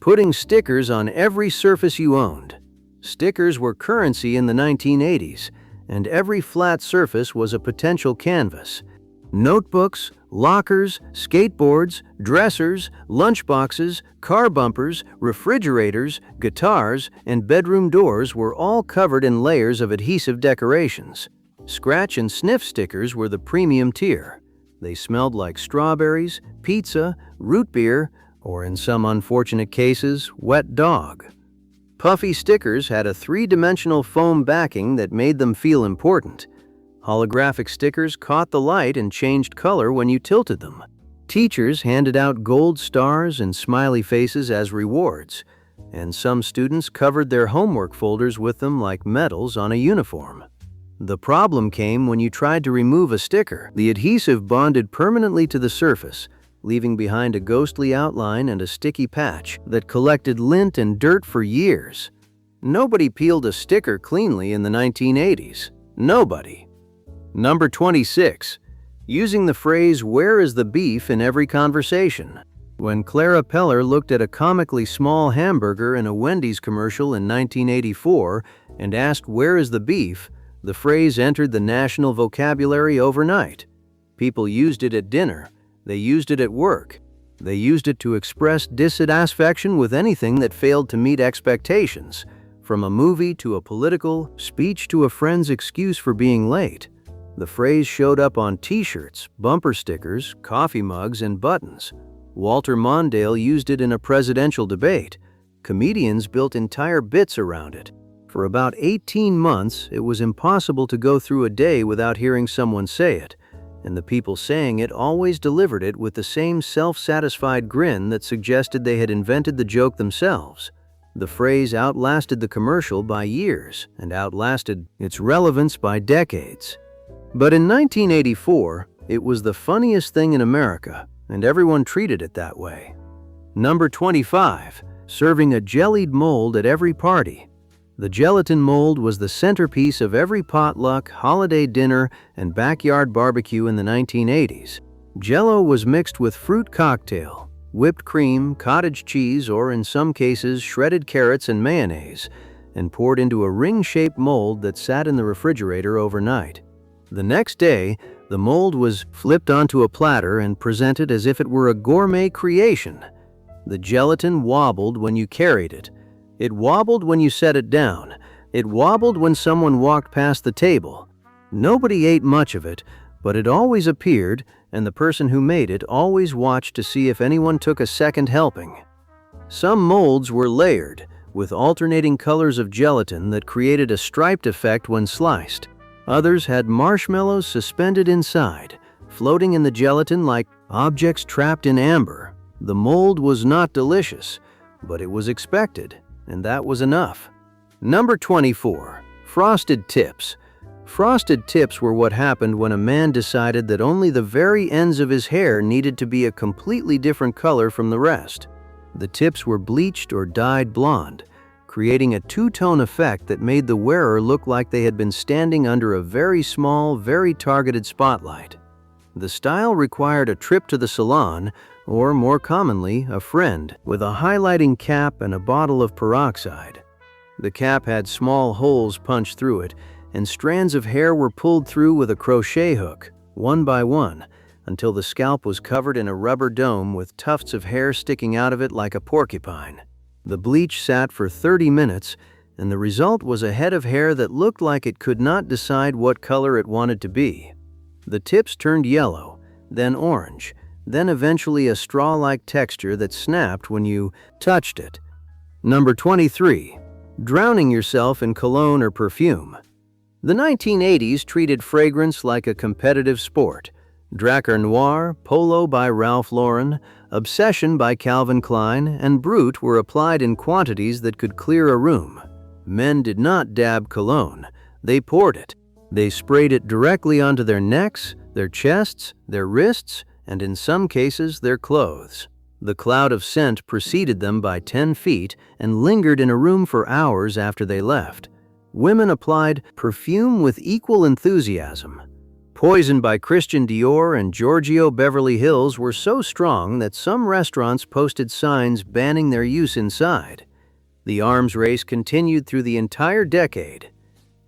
Putting stickers on every surface you owned. Stickers were currency in the 1980s, and every flat surface was a potential canvas. Notebooks, lockers, skateboards, dressers, lunchboxes, car bumpers, refrigerators, guitars, and bedroom doors were all covered in layers of adhesive decorations. Scratch and sniff stickers were the premium tier. They smelled like strawberries, pizza, root beer, or in some unfortunate cases, wet dog. Puffy stickers had a three-dimensional foam backing that made them feel important. Holographic stickers caught the light and changed color when you tilted them. Teachers handed out gold stars and smiley faces as rewards, and some students covered their homework folders with them like medals on a uniform. The problem came when you tried to remove a sticker. The adhesive bonded permanently to the surface, leaving behind a ghostly outline and a sticky patch that collected lint and dirt for years. Nobody peeled a sticker cleanly in the 1980s. Nobody. Number 26. Using the phrase, "Where is the beef?" in every conversation. When Clara Peller looked at a comically small hamburger in a Wendy's commercial in 1984 and asked, "Where is the beef?" the phrase entered the national vocabulary overnight. People used it at dinner. They used it at work. They used it to express dissatisfaction with anything that failed to meet expectations, from a movie to a political speech to a friend's excuse for being late. The phrase showed up on t-shirts, bumper stickers, coffee mugs, and buttons. Walter Mondale used it in a presidential debate. Comedians built entire bits around it. For about 18 months, it was impossible to go through a day without hearing someone say it, and the people saying it always delivered it with the same self-satisfied grin that suggested they had invented the joke themselves. The phrase outlasted the commercial by years and outlasted its relevance by decades. But in 1984, it was the funniest thing in America, and everyone treated it that way. Number 25. Serving a jellied mold at every party. The gelatin mold was the centerpiece of every potluck, holiday dinner, and backyard barbecue in the 1980s. Jell-O was mixed with fruit cocktail, whipped cream, cottage cheese, or in some cases shredded carrots and mayonnaise, and poured into a ring-shaped mold that sat in the refrigerator overnight. The next day, the mold was flipped onto a platter and presented as if it were a gourmet creation. The gelatin wobbled when you carried it. It wobbled when you set it down. It wobbled when someone walked past the table. Nobody ate much of it, but it always appeared, and the person who made it always watched to see if anyone took a second helping. Some molds were layered, with alternating colors of gelatin that created a striped effect when sliced. Others had marshmallows suspended inside, floating in the gelatin like objects trapped in amber. The mold was not delicious, but it was expected, and that was enough. Number 24. Frosted tips. Frosted tips were what happened when a man decided that only the very ends of his hair needed to be a completely different color from the rest. The tips were bleached or dyed blonde, creating a two-tone effect that made the wearer look like they had been standing under a very small, very targeted spotlight. The style required a trip to the salon, or more commonly, a friend, with a highlighting cap and a bottle of peroxide. The cap had small holes punched through it, and strands of hair were pulled through with a crochet hook, one by one, until the scalp was covered in a rubber dome with tufts of hair sticking out of it like a porcupine. The bleach sat for 30 minutes, and the result was a head of hair that looked like it could not decide what color it wanted to be. The tips turned yellow, then orange, then eventually a straw-like texture that snapped when you touched it. Number 23. Drowning yourself in cologne or perfume. The 1980s treated fragrance like a competitive sport. Drakkar Noir, Polo by Ralph Lauren, Obsession by Calvin Klein, and Brut were applied in quantities that could clear a room. Men did not dab cologne. They poured it. They sprayed it directly onto their necks, their chests, their wrists, and in some cases, their clothes. The cloud of scent preceded them by 10 feet and lingered in a room for hours after they left. Women applied perfume with equal enthusiasm. Poison by Christian Dior and Giorgio Beverly Hills were so strong that some restaurants posted signs banning their use inside. The arms race continued through the entire decade.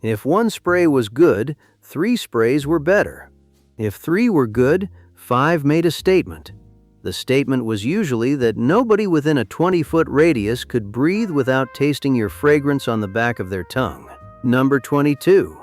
If one spray was good, 3 sprays were better. If 3 were good, 5 made a statement. The statement was usually that nobody within a 20-foot radius could breathe without tasting your fragrance on the back of their tongue. Number 22.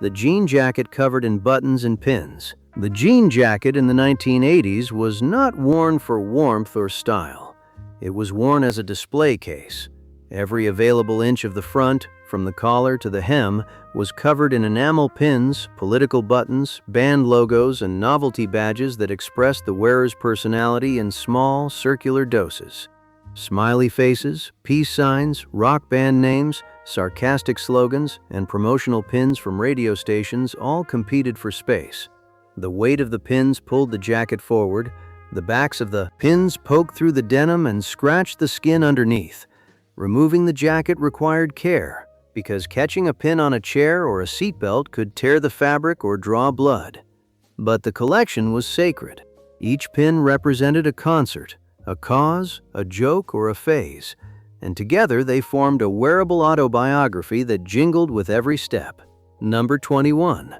The jean jacket covered in buttons and pins. The jean jacket in the 1980s was not worn for warmth or style. It was worn as a display case. Every available inch of the front, from the collar to the hem, was covered in enamel pins, political buttons, band logos, and novelty badges that expressed the wearer's personality in small, circular doses. Smiley faces, peace signs, rock band names, sarcastic slogans, and promotional pins from radio stations all competed for space. The weight of the pins pulled the jacket forward. The backs of the pins poked through the denim and scratched the skin underneath. Removing the jacket required care. because catching a pin on a chair or a seatbelt could tear the fabric or draw blood. But the collection was sacred. Each pin represented a concert, a cause, a joke, or a phase, and together they formed a wearable autobiography that jingled with every step. Number 21.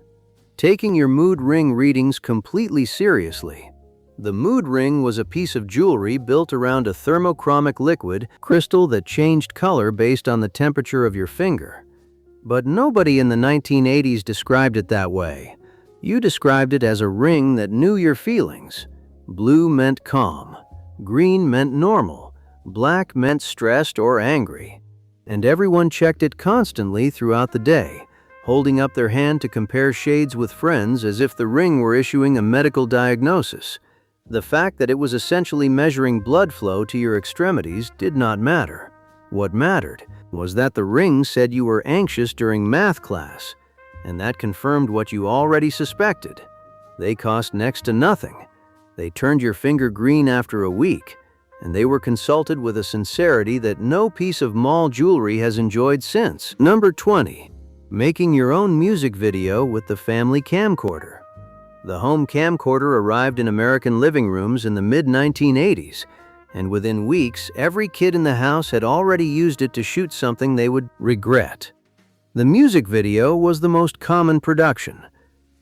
Taking your mood ring readings completely seriously. The mood ring was a piece of jewelry built around a thermochromic liquid crystal that changed color based on the temperature of your finger. But nobody in the 1980s described it that way. You described it as a ring that knew your feelings. Blue meant calm, green meant normal, black meant stressed or angry. And everyone checked it constantly throughout the day, holding up their hand to compare shades with friends as if the ring were issuing a medical diagnosis. The fact that it was essentially measuring blood flow to your extremities did not matter. What mattered was that the ring said you were anxious during math class, and that confirmed what you already suspected. They cost next to nothing. They turned your finger green after a week, and they were consulted with a sincerity that no piece of mall jewelry has enjoyed since. Number 20. Making your own music video with the family camcorder. The home camcorder arrived in American living rooms in the mid-1980s, and within weeks, every kid in the house had already used it to shoot something they would regret. The music video was the most common production.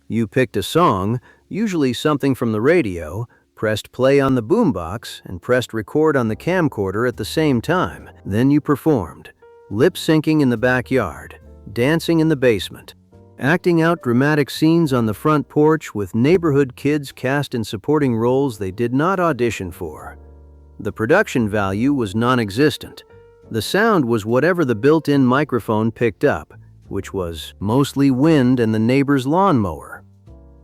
You picked a song, usually something from the radio, pressed play on the boombox, and pressed record on the camcorder at the same time. Then you performed, lip-syncing in the backyard, dancing in the basement, acting out dramatic scenes on the front porch with neighborhood kids cast in supporting roles they did not audition for. The production value was non-existent. The sound was whatever the built-in microphone picked up, which was mostly wind and the neighbor's lawnmower.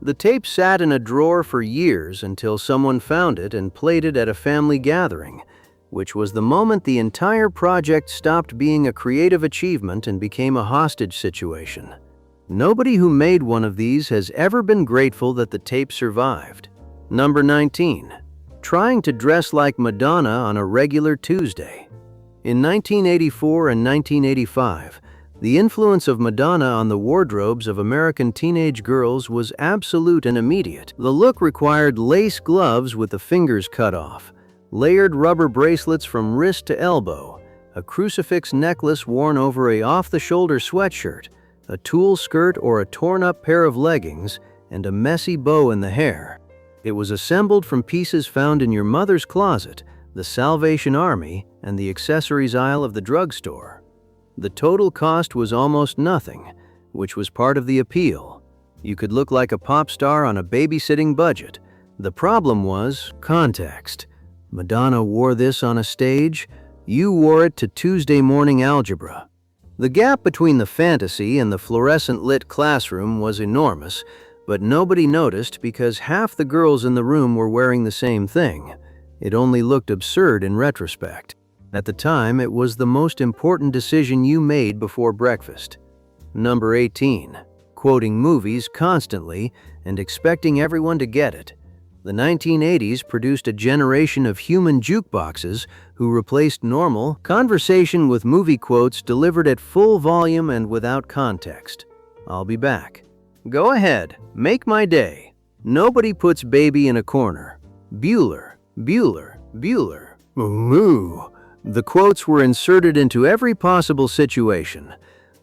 The tape sat in a drawer for years until someone found it and played it at a family gathering, which was the moment the entire project stopped being a creative achievement and became a hostage situation. Nobody who made one of these has ever been grateful that the tape survived. Number 19. Trying to dress like Madonna on a regular Tuesday. In 1984 and 1985, the influence of Madonna on the wardrobes of American teenage girls was absolute and immediate. The look required lace gloves with the fingers cut off, layered rubber bracelets from wrist to elbow, a crucifix necklace worn over a off-the-shoulder sweatshirt, a tulle skirt or a torn-up pair of leggings, and a messy bow in the hair. It was assembled from pieces found in your mother's closet, the Salvation Army, and the accessories aisle of the drugstore. The total cost was almost nothing, which was part of the appeal. You could look like a pop star on a babysitting budget. The problem was context. Madonna wore this on a stage. You wore it to Tuesday morning algebra. The gap between the fantasy and the fluorescent-lit classroom was enormous, but nobody noticed because half the girls in the room were wearing the same thing. It only looked absurd in retrospect. At the time, it was the most important decision you made before breakfast. Number 18. Quoting movies constantly and expecting everyone to get it. The 1980s produced a generation of human jukeboxes who replaced normal conversation with movie quotes delivered at full volume and without context. I'll be back. Go ahead, make my day. Nobody puts baby in a corner. Bueller, Bueller, Bueller. Moo. The quotes were inserted into every possible situation.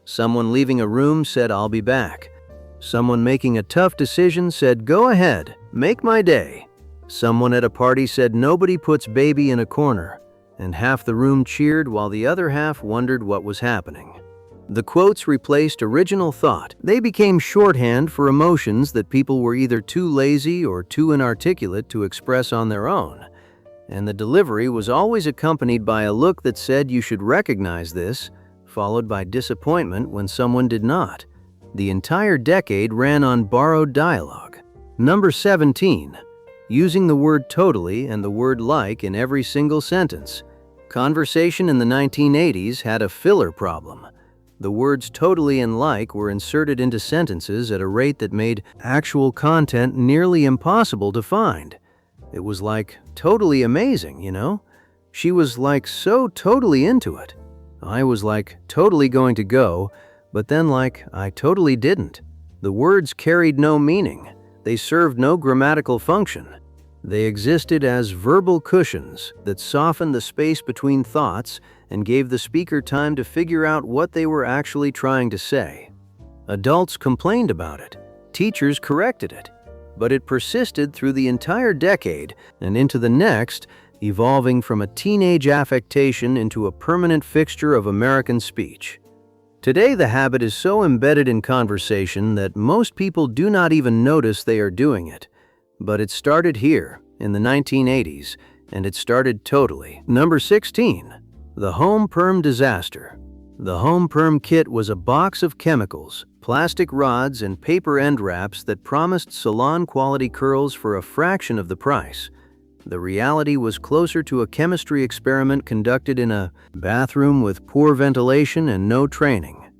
Someone leaving a room said, "I'll be back." Someone making a tough decision said, "Go ahead, make my day." Someone at a party said, "Nobody puts baby in a corner," and half the room cheered while the other half wondered what was happening. The quotes replaced original thought. They became shorthand for emotions that people were either too lazy or too inarticulate to express on their own. And the delivery was always accompanied by a look that said you should recognize this, followed by disappointment when someone did not. The entire decade ran on borrowed dialogue. Number 17. Using the word totally and the word like in every single sentence. Conversation in the 1980s had a filler problem. The words totally and like were inserted into sentences at a rate that made actual content nearly impossible to find. It was like totally amazing, you know? She was like so totally into it. I was like totally going to go, but then like I totally didn't. The words carried no meaning. They served no grammatical function. They existed as verbal cushions that softened the space between thoughts and gave the speaker time to figure out what they were actually trying to say. Adults complained about it. Teachers corrected it. But it persisted through the entire decade and into the next, evolving from a teenage affectation into a permanent fixture of American speech. Today, the habit is so embedded in conversation that most people do not even notice they are doing it. But it started here, in the 1980s, and it started totally. Number 16. The Home Perm Disaster. The Home Perm Kit was a box of chemicals, plastic rods, and paper end wraps that promised salon-quality curls for a fraction of the price. The reality was closer to a chemistry experiment conducted in a bathroom with poor ventilation and no training.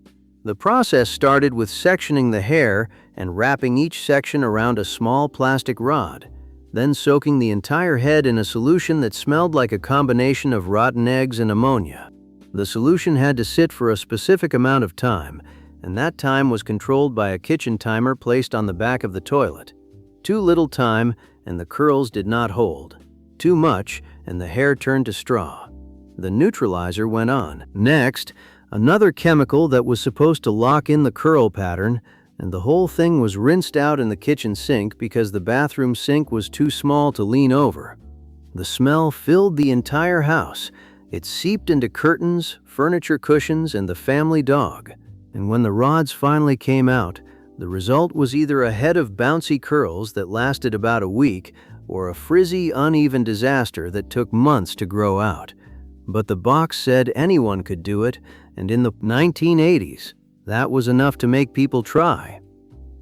The process started with sectioning the hair and wrapping each section around a small plastic rod, then soaking the entire head in a solution that smelled like a combination of rotten eggs and ammonia. The solution had to sit for a specific amount of time, and that time was controlled by a kitchen timer placed on the back of the toilet. Too little time, and the curls did not hold. Too much, and the hair turned to straw. The neutralizer went on. Next, another chemical that was supposed to lock in the curl pattern, and the whole thing was rinsed out in the kitchen sink because the bathroom sink was too small to lean over. The smell filled the entire house. It seeped into curtains, furniture cushions, and the family dog. And when the rods finally came out, the result was either a head of bouncy curls that lasted about a week or a frizzy, uneven disaster that took months to grow out. But the box said anyone could do it, and in the 1980s, that was enough to make people try.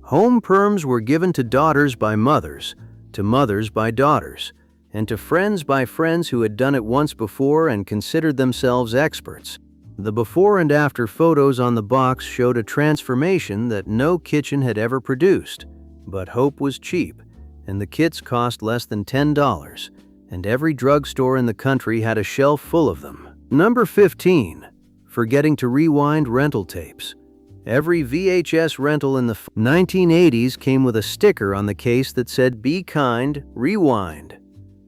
Home perms were given to daughters by mothers, to mothers by daughters, and to friends by friends who had done it once before and considered themselves experts. The before and after photos on the box showed a transformation that no kitchen had ever produced. But hope was cheap, and the kits cost less than $10, and every drugstore in the country had a shelf full of them. Number 15. Forgetting to rewind rental tapes. Every VHS rental in the 1980s came with a sticker on the case that said, "Be kind, rewind."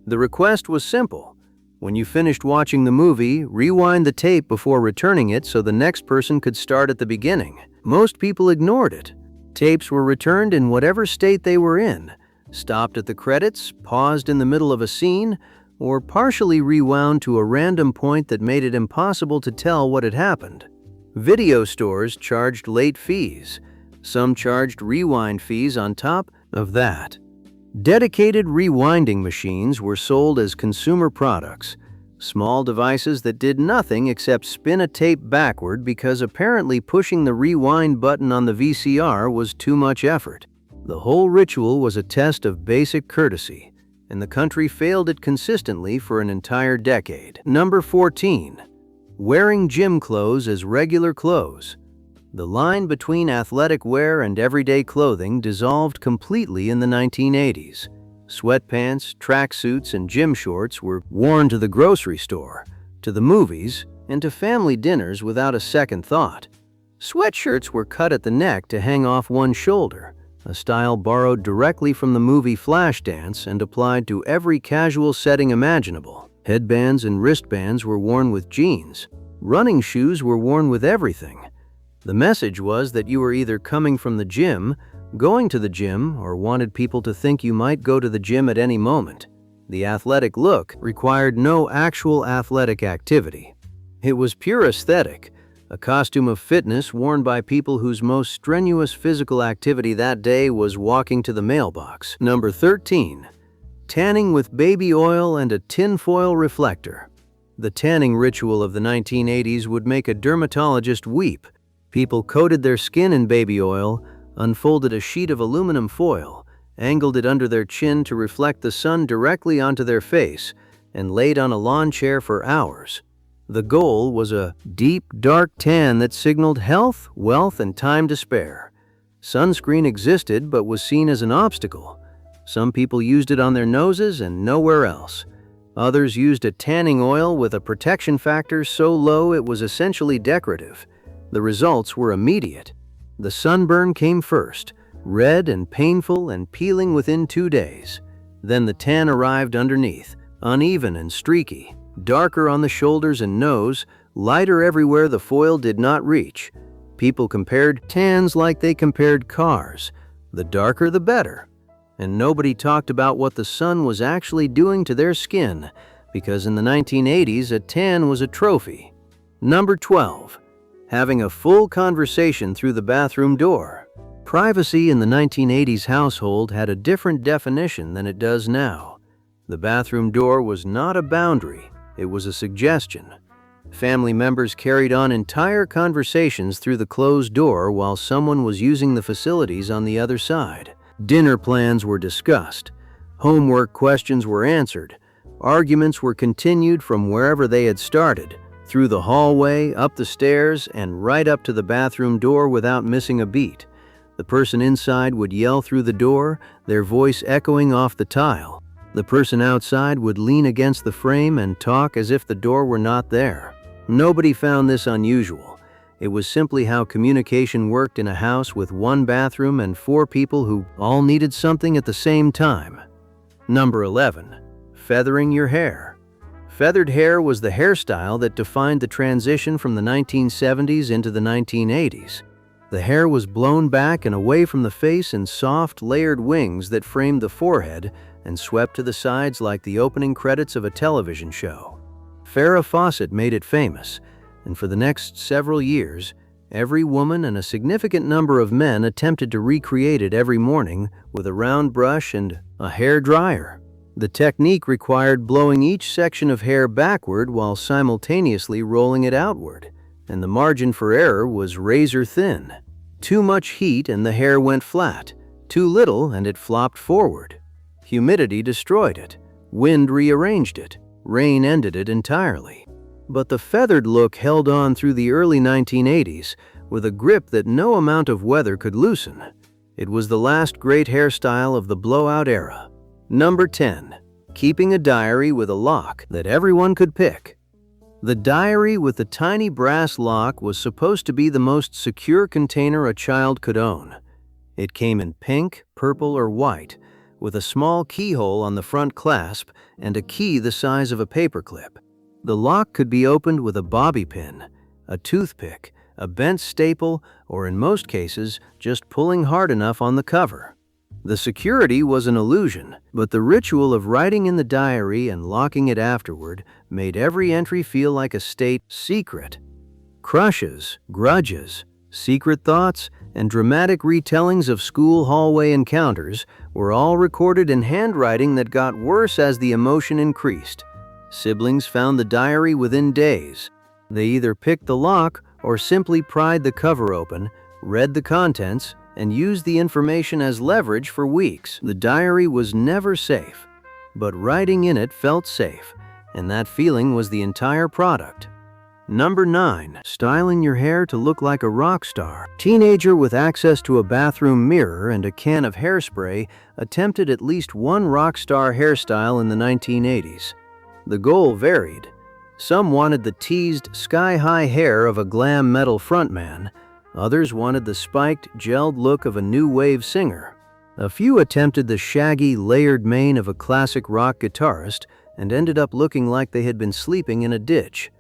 The request was simple. When you finished watching the movie, rewind the tape before returning it so the next person could start at the beginning. Most people ignored it. Tapes were returned in whatever state they were in, stopped at the credits, paused in the middle of a scene, or partially rewound to a random point that made it impossible to tell what had happened. Video stores charged late fees. Some charged rewind fees on top of that. Dedicated rewinding machines were sold as consumer products, small devices that did nothing except spin a tape backward because apparently pushing the rewind button on the VCR was too much effort. The whole ritual was a test of basic courtesy, and the country failed it consistently for an entire decade. Number 14. Wearing gym clothes as regular clothes. The line between athletic wear and everyday clothing dissolved completely in the 1980s. Sweatpants, tracksuits, and gym shorts were worn to the grocery store, to the movies, and to family dinners without a second thought. Sweatshirts were cut at the neck to hang off one shoulder, a style borrowed directly from the movie Flashdance and applied to every casual setting imaginable. Headbands and wristbands were worn with jeans. Running shoes were worn with everything. The message was that you were either coming from the gym, going to the gym, or wanted people to think you might go to the gym at any moment. The athletic look required no actual athletic activity. It was pure aesthetic, a costume of fitness worn by people whose most strenuous physical activity that day was walking to the mailbox. Number 13. Tanning with baby oil and a tinfoil reflector. The tanning ritual of the 1980s would make a dermatologist weep. People coated their skin in baby oil, unfolded a sheet of aluminum foil, angled it under their chin to reflect the sun directly onto their face, and laid on a lawn chair for hours. The goal was a deep, dark tan that signaled health, wealth, and time to spare. Sunscreen existed but was seen as an obstacle. Some people used it on their noses and nowhere else. Others used a tanning oil with a protection factor so low it was essentially decorative. The results were immediate. The sunburn came first, red and painful and peeling within 2 days. Then the tan arrived underneath, uneven and streaky, darker on the shoulders and nose, lighter everywhere the foil did not reach. People compared tans like they compared cars. The darker the better. And nobody talked about what the sun was actually doing to their skin, because in the 1980s a tan was a trophy. Number 12. Having a full conversation through the bathroom door. Privacy in the 1980s household had a different definition than it does now. The bathroom door was not a boundary, it was a suggestion. Family members carried on entire conversations through the closed door while someone was using the facilities on the other side. Dinner plans were discussed. Homework questions were answered. Arguments were continued from wherever they had started, through the hallway, up the stairs, and right up to the bathroom door without missing a beat. The person inside would yell through the door, their voice echoing off the tile. The person outside would lean against the frame and talk as if the door were not there. Nobody found this unusual. It was simply how communication worked in a house with 1 bathroom and 4 people who all needed something at the same time. Number 11. Feathering your hair. Feathered hair was the hairstyle that defined the transition from the 1970s into the 1980s. The hair was blown back and away from the face in soft, layered wings that framed the forehead and swept to the sides like the opening credits of a television show. Farrah Fawcett made it famous, and for the next several years, every woman and a significant number of men attempted to recreate it every morning with a round brush and a hair dryer. The technique required blowing each section of hair backward while simultaneously rolling it outward, and the margin for error was razor thin. Too much heat and the hair went flat, too little and it flopped forward. Humidity destroyed it, wind rearranged it, rain ended it entirely. But the feathered look held on through the early 1980s with a grip that no amount of weather could loosen. It was the last great hairstyle of the blowout era. Number 10. Keeping a diary with a lock that everyone could pick. The diary with the tiny brass lock was supposed to be the most secure container a child could own. It came in pink, purple, or white, with a small keyhole on the front clasp and a key the size of a paperclip. The lock could be opened with a bobby pin, a toothpick, a bent staple, or in most cases, just pulling hard enough on the cover. The security was an illusion, but the ritual of writing in the diary and locking it afterward made every entry feel like a state secret. Crushes, grudges, secret thoughts, and dramatic retellings of school hallway encounters were all recorded in handwriting that got worse as the emotion increased. Siblings found the diary within days. They either picked the lock or simply pried the cover open, read the contents, and used the information as leverage for weeks. The diary was never safe, but writing in it felt safe, and that feeling was the entire product. Number 9. Styling your hair to look like a rock star. Teenager with access to a bathroom mirror and a can of hairspray attempted at least one rock star hairstyle in the 1980s. The goal varied. Some wanted the teased, sky-high hair of a glam metal frontman. Others wanted the spiked, gelled look of a new wave singer. A few attempted the shaggy, layered mane of a classic rock guitarist and ended up looking like they had been sleeping in a ditch.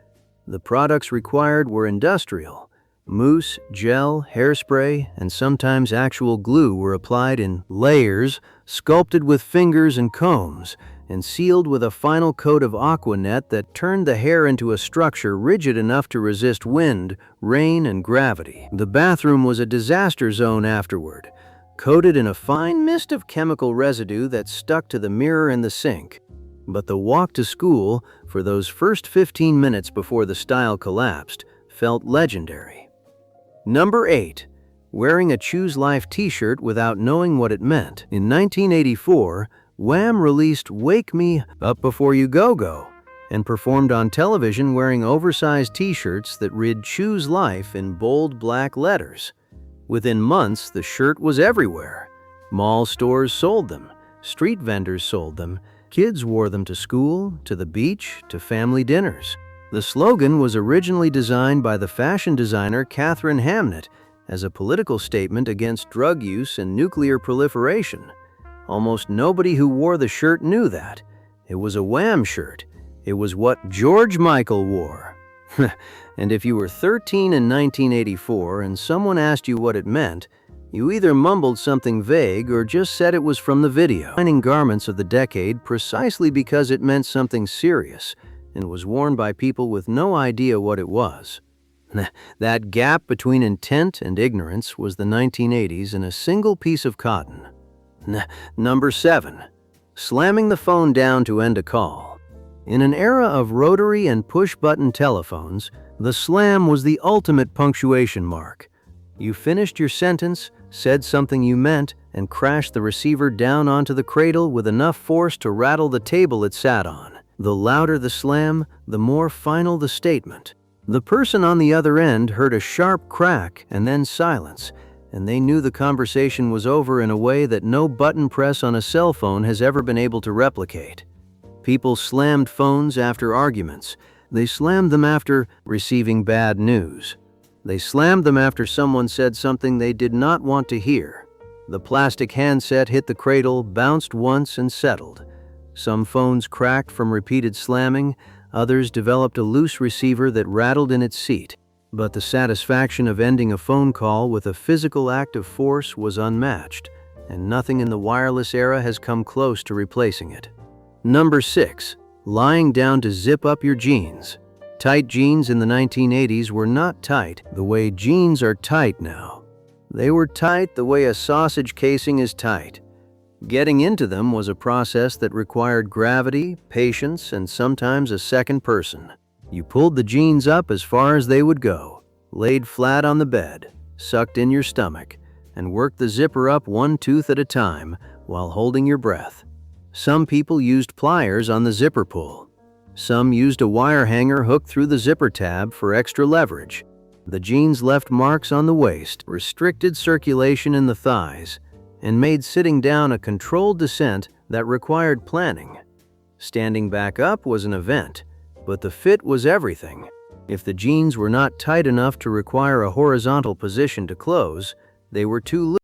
The products required were industrial. Mousse, gel, hairspray, and sometimes actual glue were applied in layers, sculpted with fingers and combs, and sealed with a final coat of aquanet that turned the hair into a structure rigid enough to resist wind, rain, and gravity. The bathroom was a disaster zone afterward, coated in a fine mist of chemical residue that stuck to the mirror and the sink. But the walk to school, for those first 15 minutes before the style collapsed, felt legendary. Number 8. Wearing a Choose Life t-shirt without knowing what it meant. In 1984, Wham released Wake Me Up Before You Go Go and performed on television wearing oversized t-shirts that read Choose Life in bold black letters. Within months, the shirt was everywhere. Mall stores sold them, street vendors sold them, Kids wore them to school, to the beach, to family dinners. The slogan was originally designed by the fashion designer Catherine Hamnett as a political statement against drug use and nuclear proliferation. Almost nobody who wore the shirt knew that. It was a Wham shirt. It was what George Michael wore. And if you were 13 in 1984 and someone asked you what it meant, you either mumbled something vague or just said it was from the video. Defining garments of the decade precisely because it meant something serious and was worn by people with no idea what it was. That gap between intent and ignorance was the 1980s in a single piece of cotton. Number 7. Slamming the phone down to end a call. In an era of rotary and push-button telephones, the slam was the ultimate punctuation mark. You finished your sentence, said something you meant, and crashed the receiver down onto the cradle with enough force to rattle the table it sat on. The louder the slam, the more final the statement. The person on the other end heard a sharp crack and then silence, and they knew the conversation was over in a way that no button press on a cell phone has ever been able to replicate. People slammed phones after arguments. They slammed them after receiving bad news. They slammed them after someone said something they did not want to hear. The plastic handset hit the cradle, bounced once, and settled. Some phones cracked from repeated slamming. Others developed a loose receiver that rattled in its seat. But the satisfaction of ending a phone call with a physical act of force was unmatched, and nothing in the wireless era has come close to replacing it. Number 6. Lying down to zip up your jeans. Tight jeans in the 1980s were not tight the way jeans are tight now. They were tight the way a sausage casing is tight. Getting into them was a process that required gravity, patience, and sometimes a second person. You pulled the jeans up as far as they would go, laid flat on the bed, sucked in your stomach, and worked the zipper up one tooth at a time while holding your breath. Some people used pliers on the zipper pull. Some used a wire hanger hooked through the zipper tab for extra leverage. The jeans left marks on the waist, restricted circulation in the thighs, and made sitting down a controlled descent that required planning. Standing back up was an event, but the fit was everything. If the jeans were not tight enough to require a horizontal position to close, they were too loose.